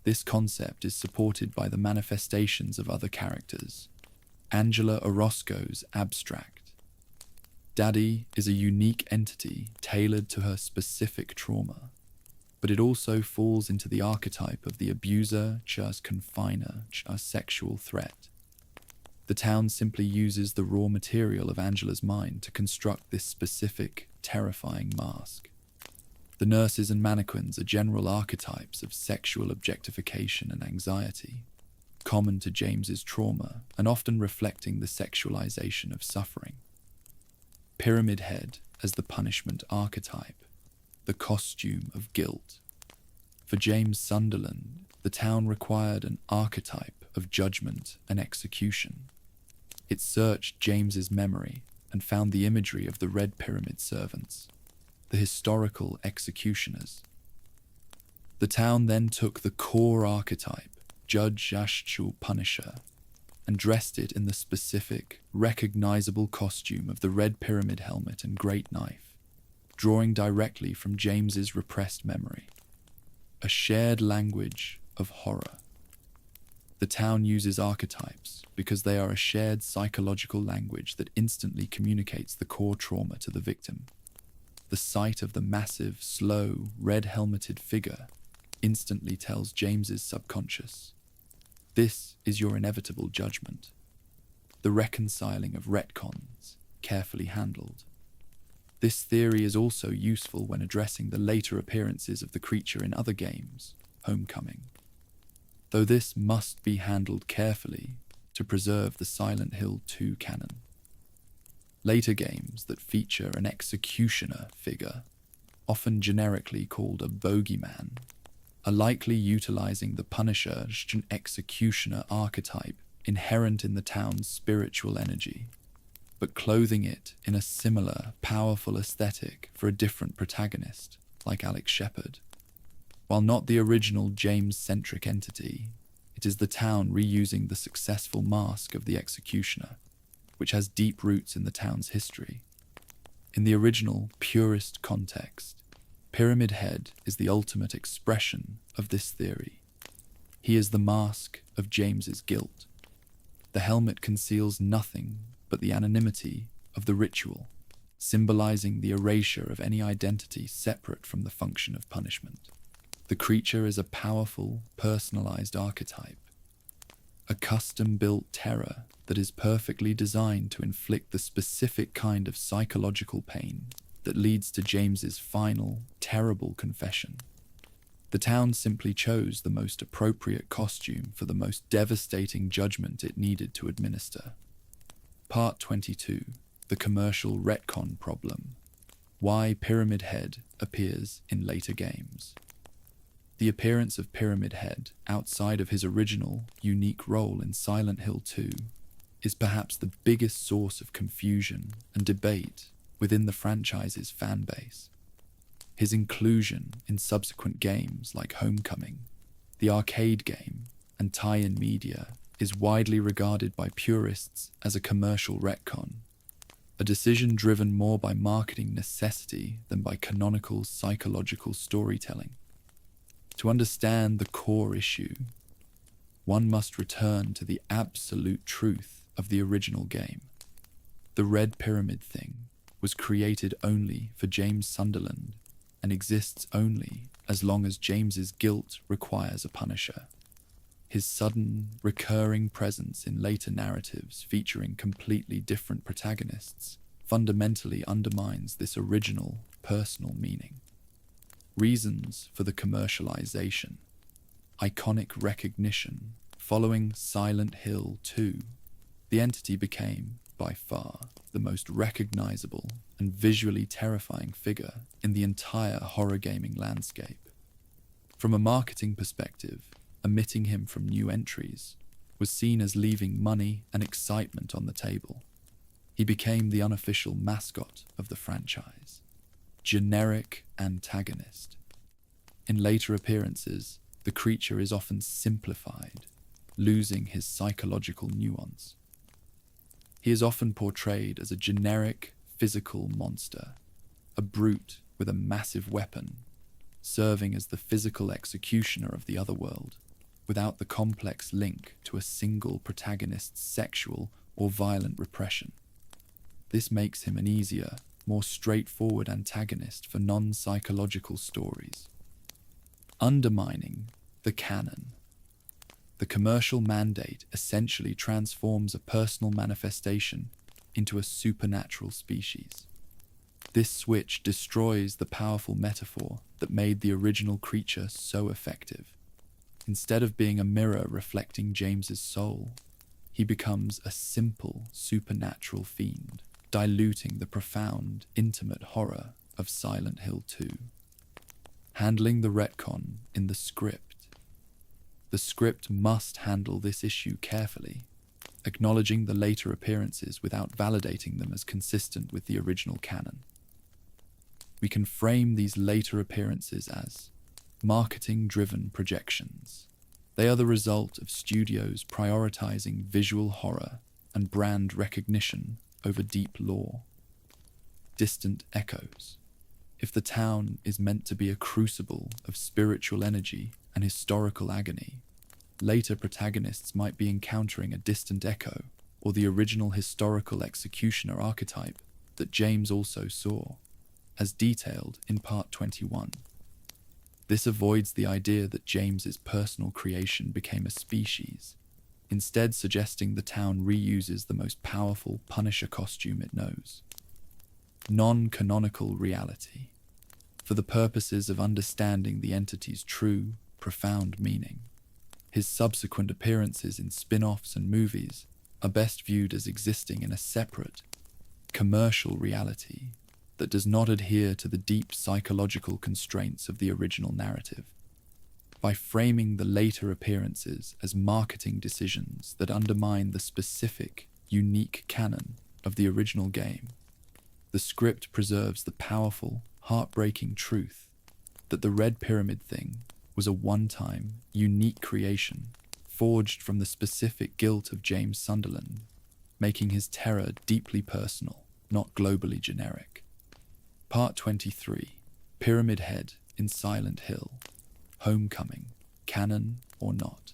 A: This concept is supported by the manifestations of other characters. Angela Orozco's abstract. Daddy is a unique entity tailored to her specific trauma, but it also falls into the archetype of the abuser / confiner / sexual threat. The town simply uses the raw material of Angela's mind to construct this specific, terrifying mask. The nurses and mannequins are general archetypes of sexual objectification and anxiety, common to James's trauma and often reflecting the sexualization of suffering. Pyramid Head as the punishment archetype, the costume of guilt. For James Sunderland, the town required an archetype of judgment and execution. It searched James's memory and found the imagery of the Red Pyramid servants, the historical executioners. The town then took the core archetype, Judge Ashchul Punisher, and dressed it in the specific, recognizable costume of the Red Pyramid helmet and great knife, drawing directly from James's repressed memory. A shared language of horror. The town uses archetypes because they are a shared psychological language that instantly communicates the core trauma to the victim. The sight of the massive, slow, red-helmeted figure instantly tells James's subconscious, this is your inevitable judgment. The reconciling of retcons, carefully handled. This theory is also useful when addressing the later appearances of the creature in other games, Homecoming, though this must be handled carefully to preserve the Silent Hill 2 canon. Later games that feature an executioner figure often generically called a bogeyman, are likely utilizing the Punisher executioner archetype inherent in the town's spiritual energy, but clothing it in a similar, powerful aesthetic for a different protagonist, like Alex Shepard. While not the original James-centric entity, it is the town reusing the successful mask of the executioner, which has deep roots in the town's history. In the original, purist context, Pyramid Head is the ultimate expression of this theory. He is the mask of James's guilt. The helmet conceals nothing but the anonymity of the ritual, symbolizing the erasure of any identity separate from the function of punishment. The creature is a powerful, personalized archetype, a custom-built terror that is perfectly designed to inflict the specific kind of psychological pain that leads to James's final, terrible confession. The town simply chose the most appropriate costume for the most devastating judgment it needed to administer. Part 22. The Commercial Retcon Problem. Why Pyramid Head appears in later games. The appearance of Pyramid Head outside of his original, unique role in Silent Hill 2 is perhaps the biggest source of confusion and debate within the franchise's fanbase. His inclusion in subsequent games like Homecoming, the arcade game, and tie-in media is widely regarded by purists as a commercial retcon, a decision driven more by marketing necessity than by canonical psychological storytelling. To understand the core issue, one must return to the absolute truth of the original game. The Red Pyramid thing was created only for James Sunderland and exists only as long as James's guilt requires a punisher. His sudden, recurring presence in later narratives featuring completely different protagonists fundamentally undermines this original, personal meaning. Reasons for the commercialization. Iconic recognition. Following Silent Hill 2, the entity became, by far, the most recognizable and visually terrifying figure in the entire horror gaming landscape. From a marketing perspective, omitting him from new entries was seen as leaving money and excitement on the table. He became the unofficial mascot of the franchise. Generic antagonist. In later appearances, the creature is often simplified, losing his psychological nuance. He is often portrayed as a generic, physical monster, a brute with a massive weapon, serving as the physical executioner of the otherworld, without the complex link to a single protagonist's sexual or violent repression. This makes him an easier, more straightforward antagonist for non-psychological stories. Undermining the canon. The commercial mandate essentially transforms a personal manifestation into a supernatural species. This switch destroys the powerful metaphor that made the original creature so effective. Instead of being a mirror reflecting James's soul, he becomes a simple supernatural fiend, diluting the profound, intimate horror of Silent Hill 2. Handling the retcon in the script. The script must handle this issue carefully, acknowledging the later appearances without validating them as consistent with the original canon. We can frame these later appearances as marketing-driven projections. They are the result of studios prioritizing visual horror and brand recognition over deep lore. Distant echoes. If the town is meant to be a crucible of spiritual energy and historical agony, later protagonists might be encountering a distant echo or the original historical executioner archetype that James also saw, as detailed in Part 21. This avoids the idea that James's personal creation became a species, instead suggesting the town reuses the most powerful Punisher costume it knows. Non-canonical reality. For the purposes of understanding the entity's true, profound meaning, his subsequent appearances in spin-offs and movies are best viewed as existing in a separate, commercial reality that does not adhere to the deep psychological constraints of the original narrative. By framing the later appearances as marketing decisions that undermine the specific, unique canon of the original game, the script preserves the powerful, heartbreaking truth that the Red Pyramid thing was a one-time, unique creation forged from the specific guilt of James Sunderland, making his terror deeply personal, not globally generic. Part 23, Pyramid Head in Silent Hill, Homecoming, canon or not.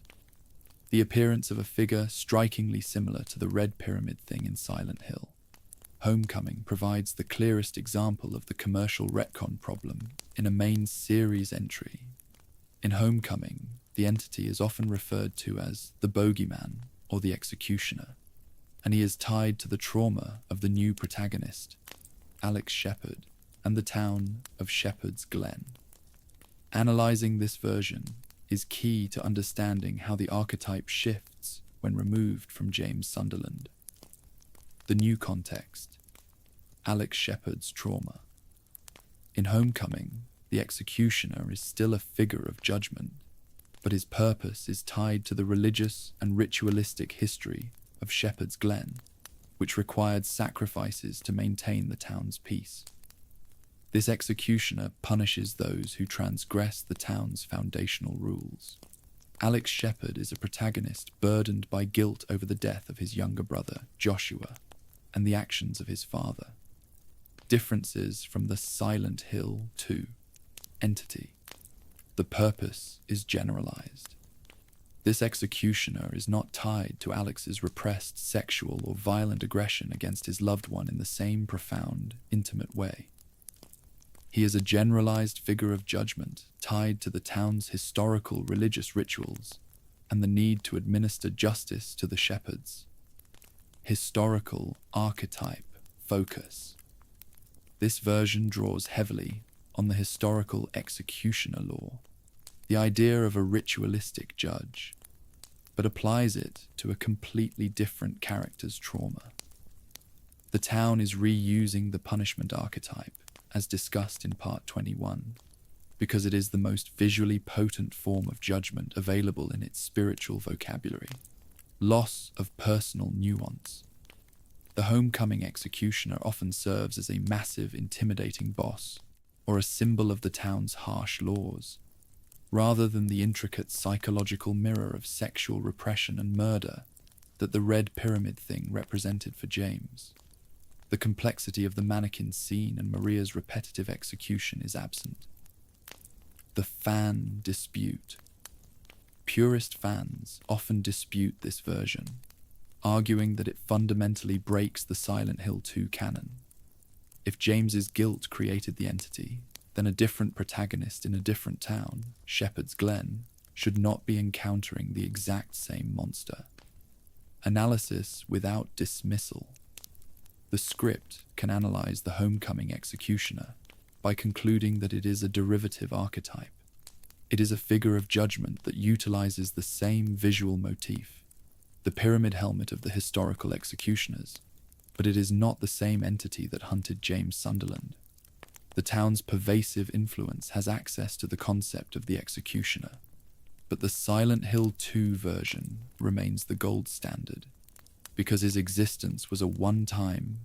A: The appearance of a figure strikingly similar to the Red Pyramid thing in Silent Hill. Homecoming provides the clearest example of the commercial retcon problem in a main series entry. In Homecoming, the entity is often referred to as the bogeyman or the executioner, and he is tied to the trauma of the new protagonist, Alex Shepard, and the town of Shepherd's Glen. Analyzing this version is key to understanding how the archetype shifts when removed from James Sunderland. The new context: Alex Shepard's trauma. In Homecoming, the executioner is still a figure of judgment, but his purpose is tied to the religious and ritualistic history of Shepherd's Glen, which required sacrifices to maintain the town's peace. This executioner punishes those who transgress the town's foundational rules. Alex Shepard is a protagonist burdened by guilt over the death of his younger brother, Joshua, and the actions of his father. Differences from the Silent Hill 2 entity. The purpose is generalized. This executioner is not tied to Alex's repressed sexual or violent aggression against his loved one in the same profound, intimate way. He is a generalized figure of judgment tied to the town's historical religious rituals and the need to administer justice to the shepherds. Historical archetype focus. This version draws heavily on the historical executioner lore, the idea of a ritualistic judge, but applies it to a completely different character's trauma. The town is reusing the punishment archetype, as discussed in Part 21, because it is the most visually potent form of judgment available in its spiritual vocabulary. Loss of personal nuance. The Homecoming executioner often serves as a massive, intimidating boss, or a symbol of the town's harsh laws, rather than the intricate psychological mirror of sexual repression and murder that the Red Pyramid thing represented for James. The complexity of the mannequin scene and Maria's repetitive execution is absent. The fan dispute. Purist fans often dispute this version, arguing that it fundamentally breaks the Silent Hill 2 canon. If James's guilt created the entity, then a different protagonist in a different town, Shepherd's Glen, should not be encountering the exact same monster. Analysis without dismissal. The script can analyze the Homecoming executioner by concluding that it is a derivative archetype. It is a figure of judgment that utilizes the same visual motif, the pyramid helmet of the historical executioners, but it is not the same entity that hunted James Sunderland. The town's pervasive influence has access to the concept of the executioner, but the Silent Hill 2 version remains the gold standard, because his existence was a one-time,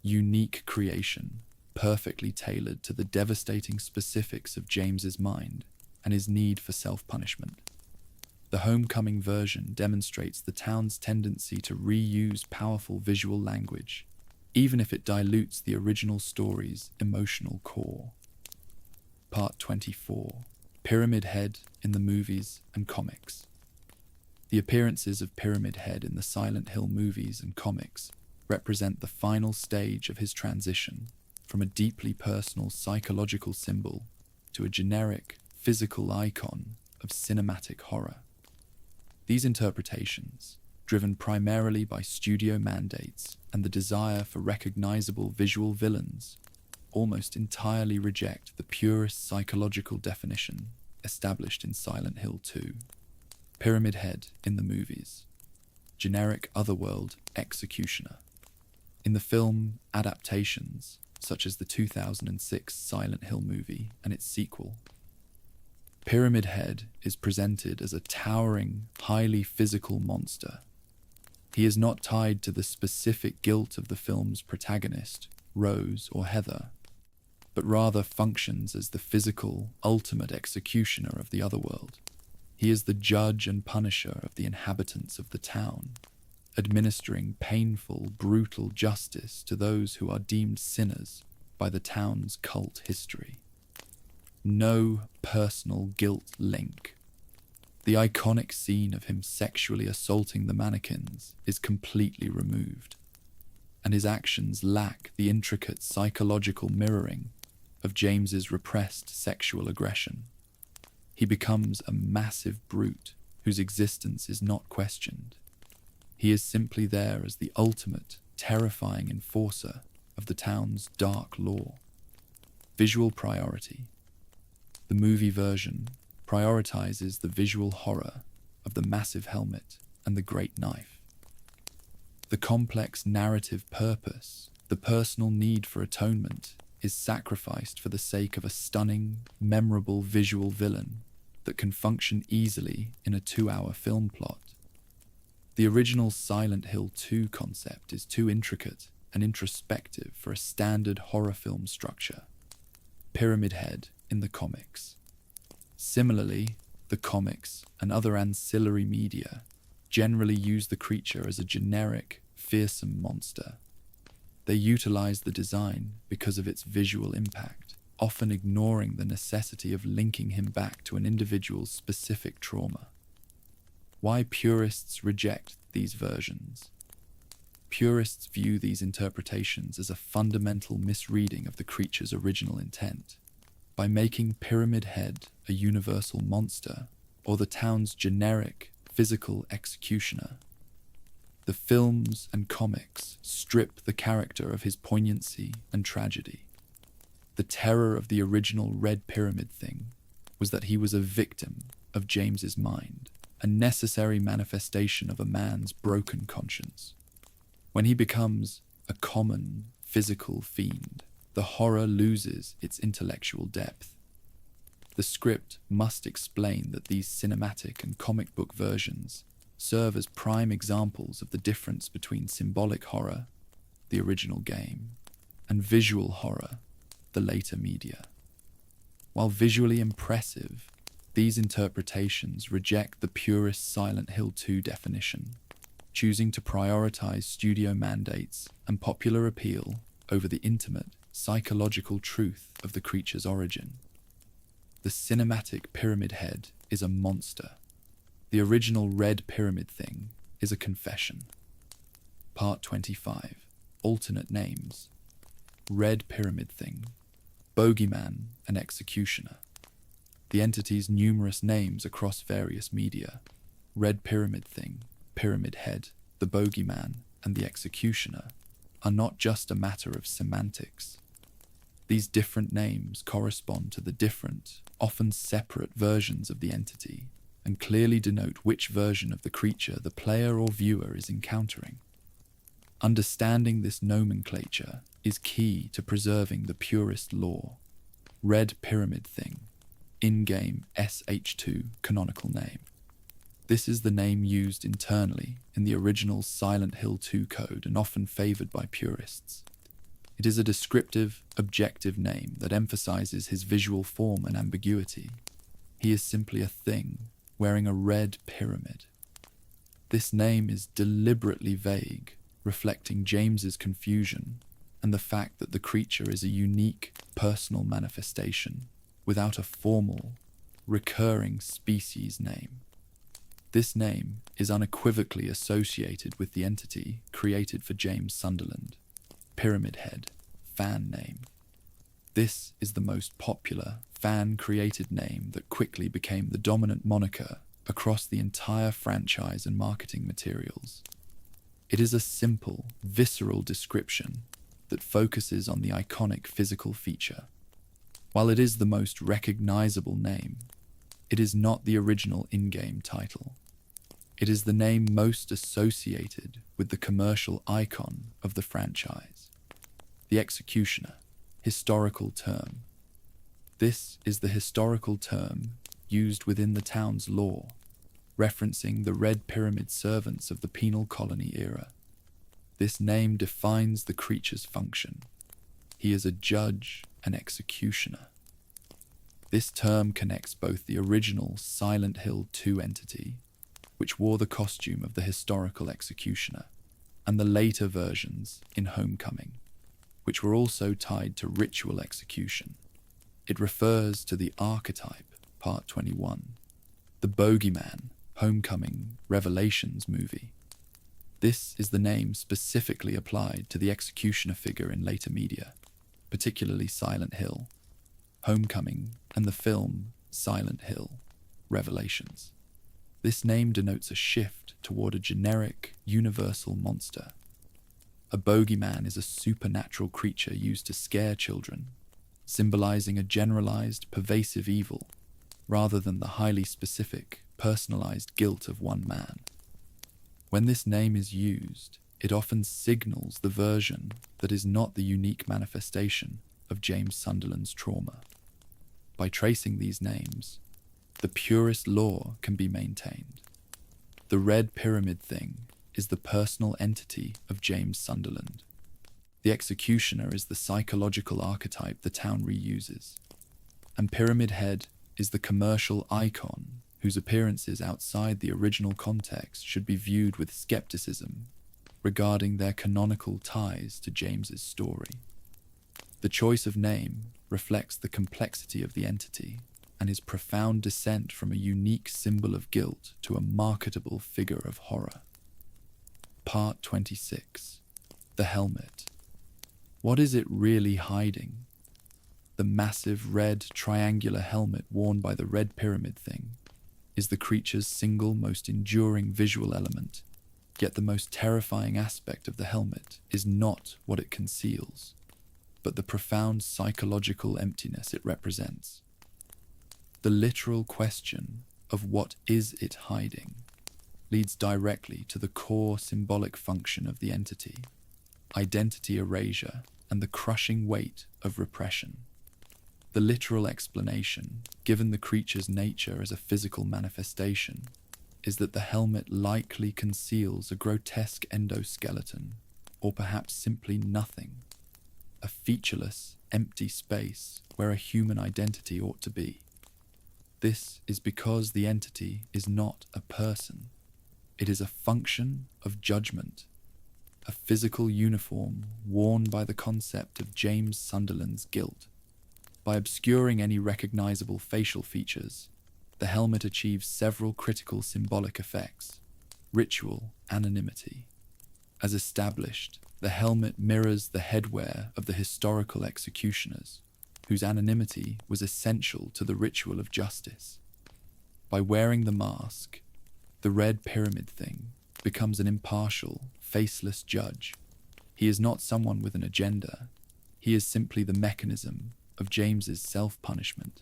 A: unique creation, perfectly tailored to the devastating specifics of James's mind and his need for self-punishment. The Homecoming version demonstrates the town's tendency to reuse powerful visual language, even if it dilutes the original story's emotional core. Part 24, Pyramid Head in the movies and comics. The appearances of Pyramid Head in the Silent Hill movies and comics represent the final stage of his transition from a deeply personal psychological symbol to a generic physical icon of cinematic horror. These interpretations, driven primarily by studio mandates and the desire for recognizable visual villains, almost entirely reject the purest psychological definition established in Silent Hill 2. Pyramid Head in the movies. Generic otherworld executioner. In the film adaptations, such as the 2006 Silent Hill movie and its sequel. Pyramid Head is presented as a towering, highly physical monster. He is not tied to the specific guilt of the film's protagonist, Rose or Heather, but rather functions as the physical, ultimate executioner of the otherworld. He is the judge and punisher of the inhabitants of the town, administering painful, brutal justice to those who are deemed sinners by the town's cult history. No personal guilt link. The iconic scene of him sexually assaulting the mannequins is completely removed, and his actions lack the intricate psychological mirroring of James's repressed sexual aggression. He becomes a massive brute whose existence is not questioned. He is simply there as the ultimate, terrifying enforcer of the town's dark law. Visual priority. The movie version prioritizes the visual horror of the massive helmet and the great knife. The complex narrative purpose, the personal need for atonement, is sacrificed for the sake of a stunning, memorable visual villain that can function easily in a 2-hour film plot. The original Silent Hill 2 concept is too intricate and introspective for a standard horror film structure. Pyramid Head in the comics. Similarly, the comics and other ancillary media generally use the creature as a generic, fearsome monster. They utilize the design because of its visual impact, often ignoring the necessity of linking him back to an individual's specific trauma. Why purists reject these versions? Purists view these interpretations as a fundamental misreading of the creature's original intent. By making Pyramid Head a universal monster, or the town's generic, physical executioner, the films and comics strip the character of his poignancy and tragedy. The terror of the original Red Pyramid thing was that he was a victim of James's mind, a necessary manifestation of a man's broken conscience. When he becomes a common, physical fiend, the horror loses its intellectual depth. The script must explain that these cinematic and comic book versions serve as prime examples of the difference between symbolic horror, the original game, and visual horror, the later media. While visually impressive, these interpretations reject the purist Silent Hill 2 definition, choosing to prioritize studio mandates and popular appeal over the intimate, psychological truth of the creature's origin. The cinematic Pyramid Head is a monster. The original Red Pyramid thing is a confession. Part 25. Alternate names. Red Pyramid thing. Bogeyman and Executioner. The entity's numerous names across various media. Red Pyramid thing, Pyramid Head, the Bogeyman, and the Executioner are not just a matter of semantics. These different names correspond to the different, often separate versions of the entity, and clearly denote which version of the creature the player or viewer is encountering. Understanding this nomenclature is key to preserving the purist lore. Red Pyramid thing, in-game SH2 canonical name. This is the name used internally in the original Silent Hill 2 code and often favored by purists. It is a descriptive, objective name that emphasizes his visual form and ambiguity. He is simply a thing wearing a red pyramid. This name is deliberately vague, reflecting James's confusion and the fact that the creature is a unique, personal manifestation without a formal, recurring species name. This name is unequivocally associated with the entity created for James Sunderland, Pyramid Head, fan name. This is the most popular, fan-created name that quickly became the dominant moniker across the entire franchise and marketing materials. It is a simple, visceral description that focuses on the iconic physical feature. While it is the most recognizable name, it is not the original in-game title. It is the name most associated with the commercial icon of the franchise, the Executioner. Historical term. This is the historical term used within the town's law, referencing the Red Pyramid servants of the penal colony era. This name defines the creature's function. He is a judge and executioner. This term connects both the original Silent Hill 2 entity, which wore the costume of the historical executioner, and the later versions in Homecoming, which were also tied to ritual execution. It refers to the archetype, Part 21, the Bogeyman, Homecoming Revelations movie. This is the name specifically applied to the executioner figure in later media, particularly Silent Hill, Homecoming, and the film Silent Hill Revelations. This name denotes a shift toward a generic, universal monster. A bogeyman is a supernatural creature used to scare children, symbolizing a generalized, pervasive evil, rather than the highly specific, personalized guilt of one man. When this name is used, it often signals the version that is not the unique manifestation of James Sunderland's trauma. By tracing these names, the purest law can be maintained. The Red Pyramid thing is the personal entity of James Sunderland. The executioner is the psychological archetype the town reuses. And Pyramid Head is the commercial icon whose appearances outside the original context should be viewed with skepticism regarding their canonical ties to James's story. The choice of name reflects the complexity of the entity and his profound descent from a unique symbol of guilt to a marketable figure of horror. Part 26. The Helmet. What is it really hiding? The massive red triangular helmet worn by the Red Pyramid thing is the creature's single most enduring visual element, yet the most terrifying aspect of the helmet is not what it conceals, but the profound psychological emptiness it represents. The literal question of what is it hiding leads directly to the core symbolic function of the entity, identity erasure and the crushing weight of repression. The literal explanation, given the creature's nature as a physical manifestation, is that the helmet likely conceals a grotesque endoskeleton, or perhaps simply nothing, a featureless, empty space where a human identity ought to be. This is because the entity is not a person. It is a function of judgment, a physical uniform worn by the concept of James Sunderland's guilt. By obscuring any recognizable facial features, the helmet achieves several critical symbolic effects. Ritual anonymity. As established, the helmet mirrors the headwear of the historical executioners, whose anonymity was essential to the ritual of justice. By wearing the mask, the Red Pyramid thing becomes an impartial, faceless judge. He is not someone with an agenda. He is simply the mechanism of James's self-punishment.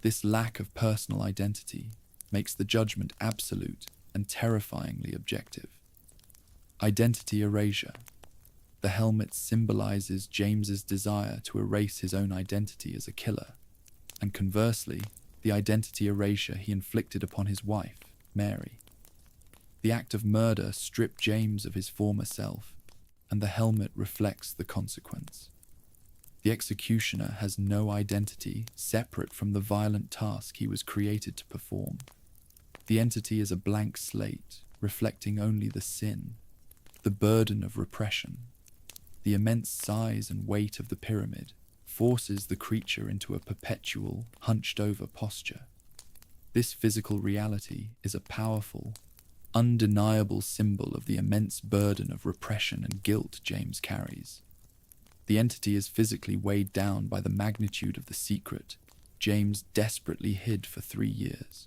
A: This lack of personal identity makes the judgment absolute and terrifyingly objective. Identity erasure. The helmet symbolizes James's desire to erase his own identity as a killer, and conversely, the identity erasure he inflicted upon his wife, Mary. The act of murder stripped James of his former self, and the helmet reflects the consequence. The executioner has no identity separate from the violent task he was created to perform. The entity is a blank slate, reflecting only the sin, the burden of repression. The immense size and weight of the pyramid forces the creature into a perpetual, hunched-over posture. This physical reality is a powerful, undeniable symbol of the immense burden of repression and guilt James carries. The entity is physically weighed down by the magnitude of the secret James desperately hid for 3 years.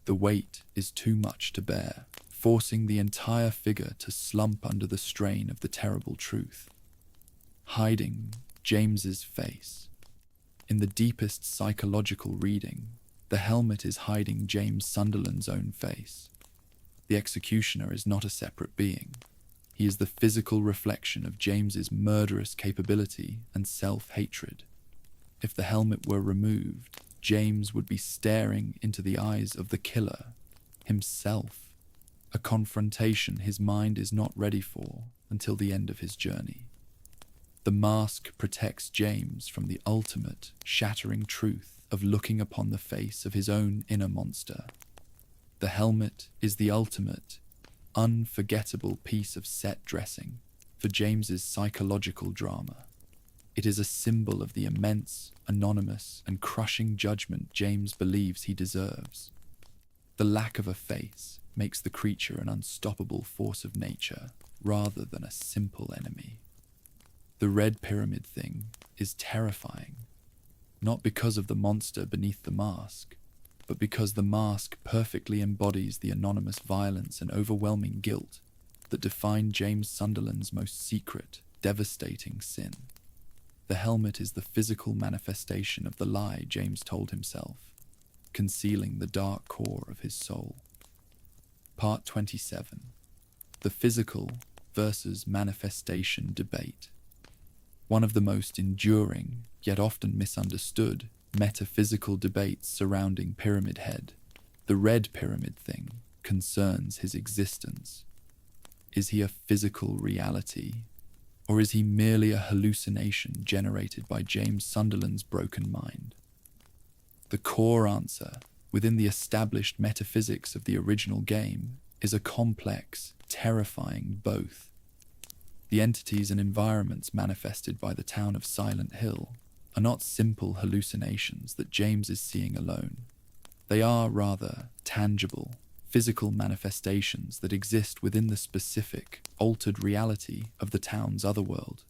A: The weight is too much to bear, forcing the entire figure to slump under the strain of the terrible truth. Hiding James's face. In the deepest psychological reading, the helmet is hiding James Sunderland's own face. The executioner is not a separate being. He is the physical reflection of James's murderous capability and self-hatred. If the helmet were removed, James would be staring into the eyes of the killer himself, a confrontation his mind is not ready for until the end of his journey. The mask protects James from the ultimate, shattering truth of looking upon the face of his own inner monster. The helmet is the ultimate, unforgettable piece of set dressing for James's psychological drama. It is a symbol of the immense, anonymous, and crushing judgment James believes he deserves. The lack of a face makes the creature an unstoppable force of nature rather than a simple enemy. The red pyramid thing is terrifying, not because of the monster beneath the mask, but because the mask perfectly embodies the anonymous violence and overwhelming guilt that define James Sunderland's most secret, devastating sin. The helmet is the physical manifestation of the lie James told himself, concealing the dark core of his soul. Part 27. The physical versus manifestation debate. One of the most enduring, yet often misunderstood, metaphysical debates surrounding Pyramid Head, the red pyramid thing, concerns his existence. Is he a physical reality, or is he merely a hallucination generated by James Sunderland's broken mind? The core answer, within the established metaphysics of the original game, is a complex, terrifying both. The entities and environments manifested by the town of Silent Hill are not simple hallucinations that James is seeing alone. They are, rather, tangible, physical manifestations that exist within the specific, altered reality of the town's otherworld.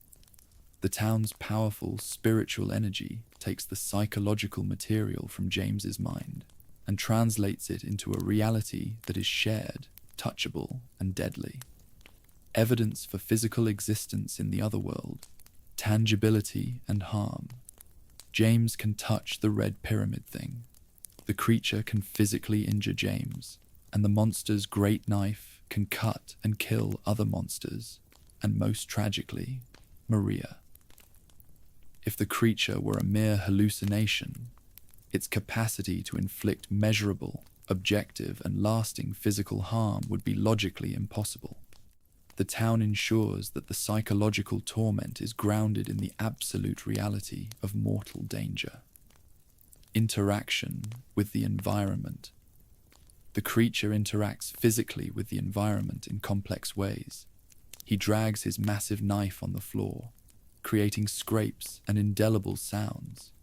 A: The town's powerful spiritual energy takes the psychological material from James's mind and translates it into a reality that is shared, touchable, and deadly. Evidence for physical existence in the otherworld, tangibility and harm. James can touch the red pyramid thing. The creature can physically injure James, and the monster's great knife can cut and kill other monsters, and most tragically, Maria. If the creature were a mere hallucination, its capacity to inflict measurable, objective, and lasting physical harm would be logically impossible. The town ensures that the psychological torment is grounded in the absolute reality of mortal danger. Interaction with the environment. The creature interacts physically with the environment in complex ways. He drags his massive knife on the floor, creating scrapes and indelible sounds.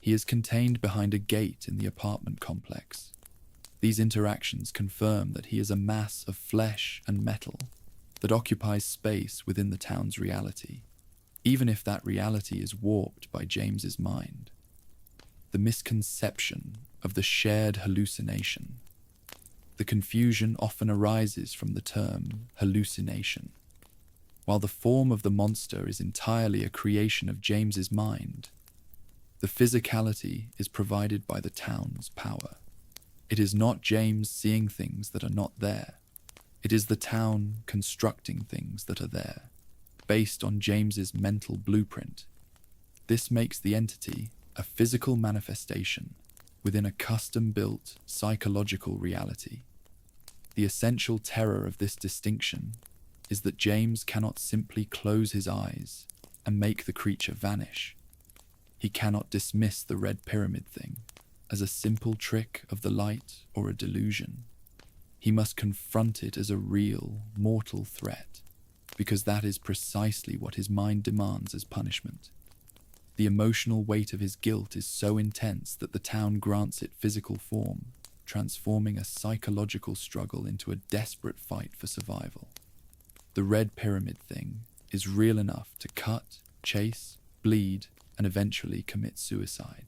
A: He is contained behind a gate in the apartment complex. These interactions confirm that he is a mass of flesh and metal that occupies space within the town's reality, even if that reality is warped by James's mind. The misconception of the shared hallucination. The confusion often arises from the term hallucination. While the form of the monster is entirely a creation of James's mind, the physicality is provided by the town's power. It is not James seeing things that are not there. It is the town constructing things that are there, based on James's mental blueprint. This makes the entity a physical manifestation within a custom-built psychological reality. The essential terror of this distinction is that James cannot simply close his eyes and make the creature vanish. He cannot dismiss the red pyramid thing as a simple trick of the light or a delusion. He must confront it as a real, mortal threat, because that is precisely what his mind demands as punishment. The emotional weight of his guilt is so intense that the town grants it physical form, transforming a psychological struggle into a desperate fight for survival. The red pyramid thing is real enough to cut, chase, bleed, and eventually commit suicide.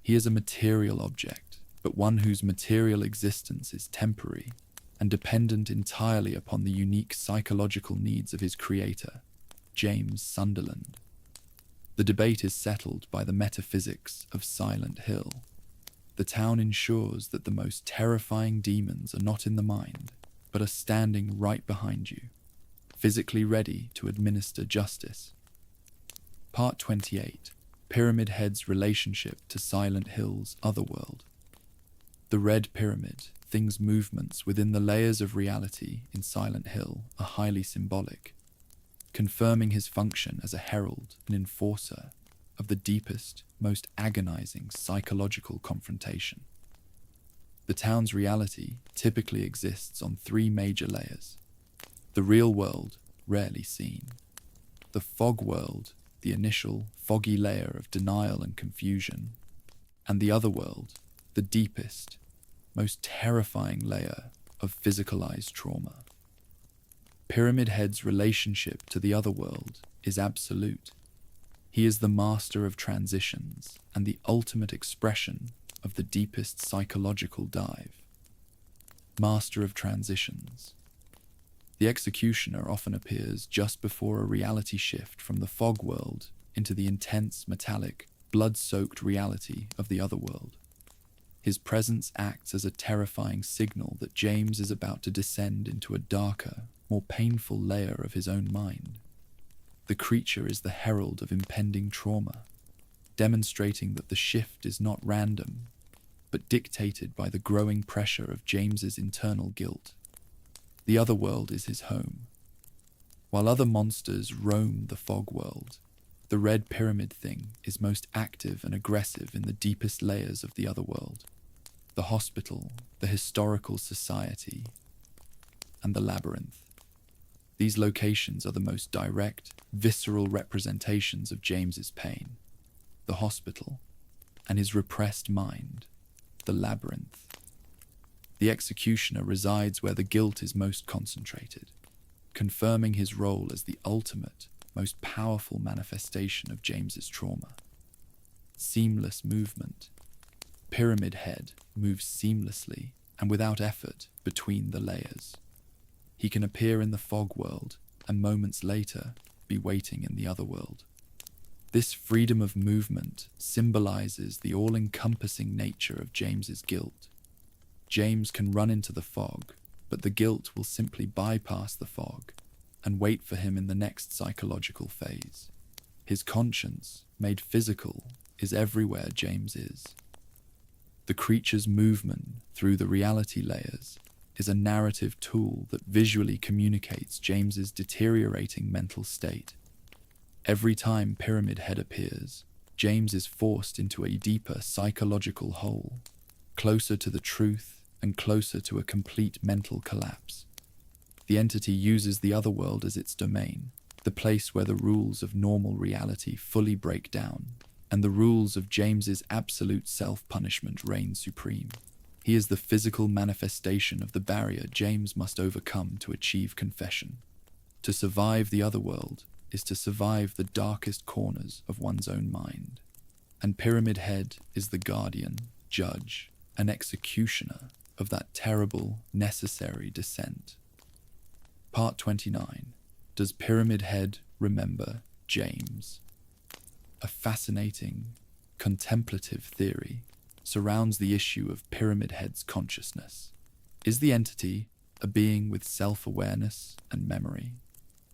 A: He is a material object, but one whose material existence is temporary and dependent entirely upon the unique psychological needs of his creator, James Sunderland. The debate is settled by the metaphysics of Silent Hill. The town ensures that the most terrifying demons are not in the mind, but are standing right behind you, physically ready to administer justice. Part 28. Pyramid Head's relationship to Silent Hill's otherworld. The Red Pyramid, Thing's movements within the layers of reality in Silent Hill are highly symbolic, confirming his function as a herald and enforcer of the deepest, most agonizing psychological confrontation. The town's reality typically exists on three major layers: the real world, rarely seen; the fog world, the initial, foggy layer of denial and confusion; and the other world, the deepest, most terrifying layer of physicalized trauma. Pyramid Head's relationship to the other world is absolute. He is the master of transitions and the ultimate expression of the deepest psychological dive. Master of transitions. The executioner often appears just before a reality shift from the fog world into the intense, metallic, blood-soaked reality of the other world. His presence acts as a terrifying signal that James is about to descend into a darker, more painful layer of his own mind. The creature is the herald of impending trauma, demonstrating that the shift is not random, but dictated by the growing pressure of James's internal guilt. The other world is his home. While other monsters roam the fog world, the Red Pyramid Thing is most active and aggressive in the deepest layers of the other world: the hospital, the historical society, and the labyrinth. These locations are the most direct, visceral representations of James's pain: the hospital, and his repressed mind, the labyrinth. The executioner resides where the guilt is most concentrated, confirming his role as the ultimate, most powerful manifestation of James's trauma. Seamless movement. Pyramid Head moves seamlessly and without effort between the layers. He can appear in the fog world and moments later be waiting in the other world. This freedom of movement symbolizes the all-encompassing nature of James's guilt. James can run into the fog, but the guilt will simply bypass the fog and wait for him in the next psychological phase. His conscience, made physical, is everywhere James is. The creature's movement through the reality layers is a narrative tool that visually communicates James's deteriorating mental state. Every time Pyramid Head appears, James is forced into a deeper psychological hole, closer to the truth and closer to a complete mental collapse. The entity uses the other world as its domain, the place where the rules of normal reality fully break down, and the rules of James's absolute self-punishment reign supreme. He is the physical manifestation of the barrier James must overcome to achieve confession. To survive the other world is to survive the darkest corners of one's own mind. And Pyramid Head is the guardian, judge, and executioner of that terrible, necessary descent. Part 29. Does Pyramid Head remember James? A fascinating, contemplative theory surrounds the issue of Pyramid Head's consciousness. Is the entity a being with self-awareness and memory?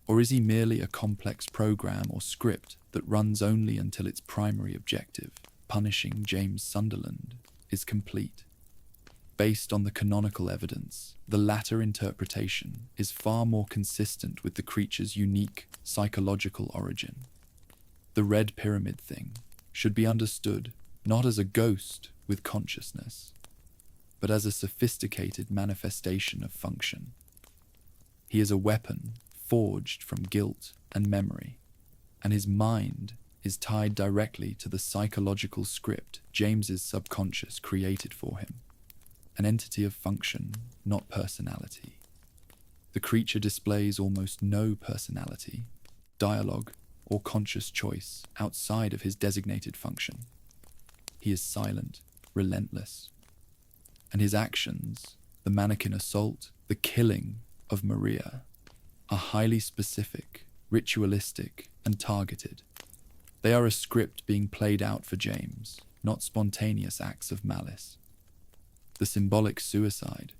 A: Or is he merely a complex program or script that runs only until its primary objective, punishing James Sunderland, is complete? Based on the canonical evidence, the latter interpretation is far more consistent with the creature's unique psychological origin. The Red Pyramid Thing should be understood not as a ghost with consciousness, but as a sophisticated manifestation of function. He is a weapon forged from guilt and memory, and his mind is tied directly to the psychological script James's subconscious created for him. An entity of function, not personality. The creature displays almost no personality, dialogue, or conscious choice outside of his designated function. He is silent, relentless, and his actions, the mannequin assault, the killing of Maria, are highly specific, ritualistic, and targeted. They are a script being played out for James, not spontaneous acts of malice. The symbolic suicide,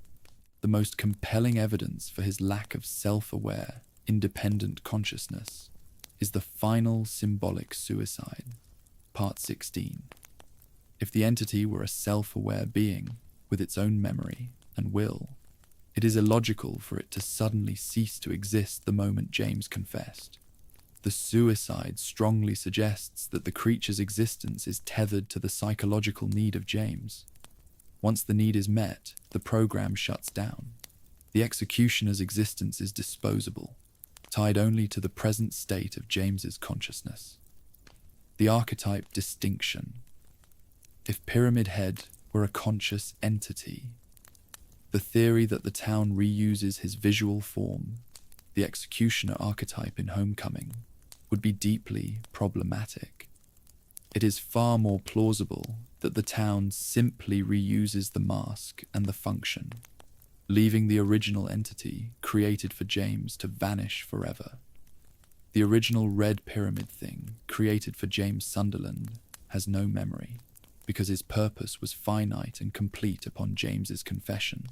A: The most compelling evidence for his lack of self-aware, independent consciousness is the final symbolic suicide, Part 16. If the entity were a self-aware being with its own memory and will, it is illogical for it to suddenly cease to exist the moment James confessed. The suicide strongly suggests that the creature's existence is tethered to the psychological need of James. Once the need is met, the program shuts down. The executioner's existence is disposable, tied only to the present state of James's consciousness. The archetype distinction. If Pyramid Head were a conscious entity, the theory that the town reuses his visual form, the executioner archetype in Homecoming, would be deeply problematic. It is far more plausible that the town simply reuses the mask and the function, leaving the original entity created for James to vanish forever. The original red pyramid thing created for James Sunderland has no memory, because his purpose was finite and complete upon James's confession.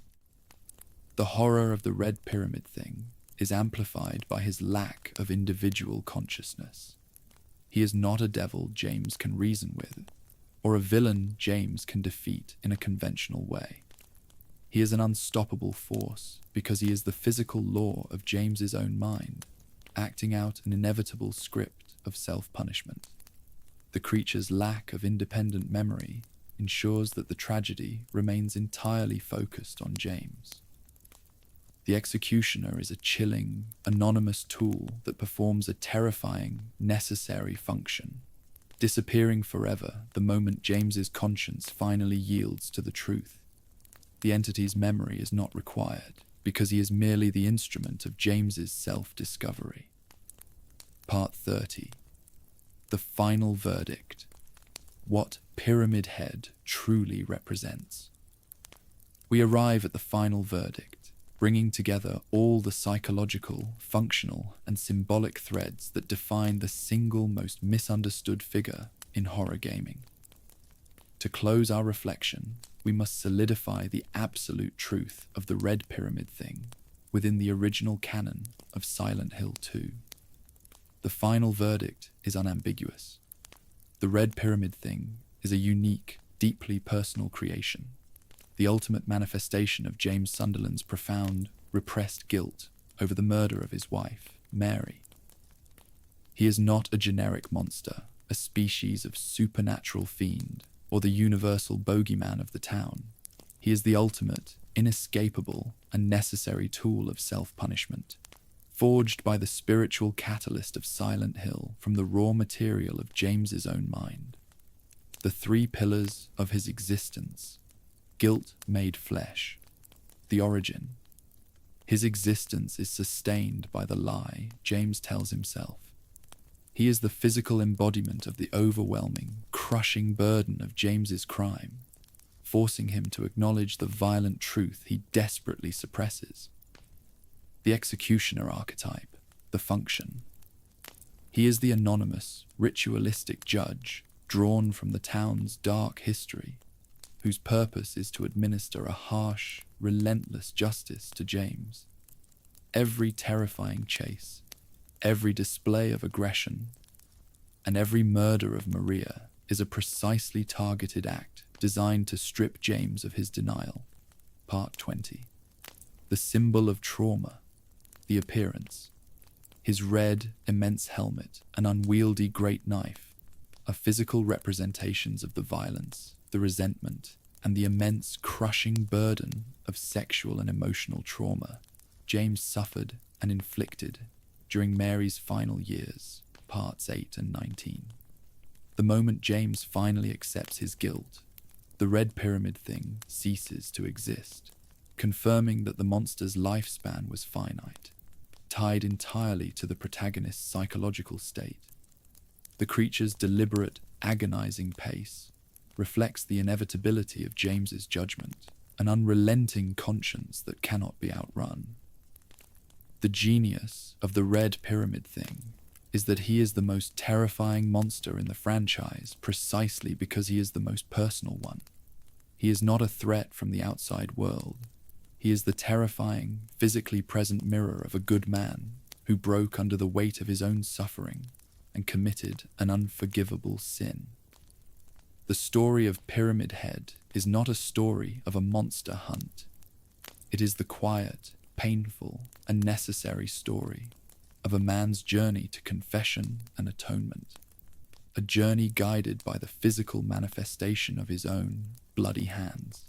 A: The horror of the red pyramid thing is amplified by his lack of individual consciousness. He is not a devil James can reason with, or a villain James can defeat in a conventional way. He is an unstoppable force because he is the physical law of James's own mind, acting out an inevitable script of self-punishment. The creature's lack of independent memory ensures that the tragedy remains entirely focused on James. The executioner is a chilling, anonymous tool that performs a terrifying, necessary function, disappearing forever the moment James's conscience finally yields to the truth. The entity's memory is not required because he is merely the instrument of James's self-discovery. Part 30. The final verdict. What Pyramid Head truly represents. We arrive at the final verdict, bringing together all the psychological, functional, and symbolic threads that define the single most misunderstood figure in horror gaming. To close our reflection, we must solidify the absolute truth of the Red Pyramid thing within the original canon of Silent Hill 2. The final verdict is unambiguous. The Red Pyramid thing is a unique, deeply personal creation, the ultimate manifestation of James Sunderland's profound, repressed guilt over the murder of his wife, Mary. He is not a generic monster, a species of supernatural fiend, or the universal bogeyman of the town. He is the ultimate, inescapable, and necessary tool of self-punishment, forged by the spiritual catalyst of Silent Hill from the raw material of James's own mind. The three pillars of his existence: guilt made flesh, the origin. His existence is sustained by the lie James tells himself. He is the physical embodiment of the overwhelming, crushing burden of James's crime, forcing him to acknowledge the violent truth he desperately suppresses. The executioner archetype, the function. He is the anonymous, ritualistic judge drawn from the town's dark history, whose purpose is to administer a harsh, relentless justice to James. Every terrifying chase, every display of aggression, and every murder of Maria is a precisely targeted act designed to strip James of his denial. Part 20. The symbol of trauma, the appearance. His red, immense helmet and unwieldy great knife are physical representations of the violence, the resentment, and the immense crushing burden of sexual and emotional trauma James suffered and inflicted during Mary's final years, parts 8 and 19. The moment James finally accepts his guilt, the Red Pyramid thing ceases to exist, confirming that the monster's lifespan was finite, tied entirely to the protagonist's psychological state. The creature's deliberate, agonizing pace reflects the inevitability of James's judgment, an unrelenting conscience that cannot be outrun. The genius of the Red Pyramid thing is that he is the most terrifying monster in the franchise precisely because he is the most personal one. He is not a threat from the outside world. He is the terrifying, physically present mirror of a good man who broke under the weight of his own suffering and committed an unforgivable sin. The story of Pyramid Head is not a story of a monster hunt. It is the quiet, painful, and necessary story of a man's journey to confession and atonement, a journey guided by the physical manifestation of his own bloody hands.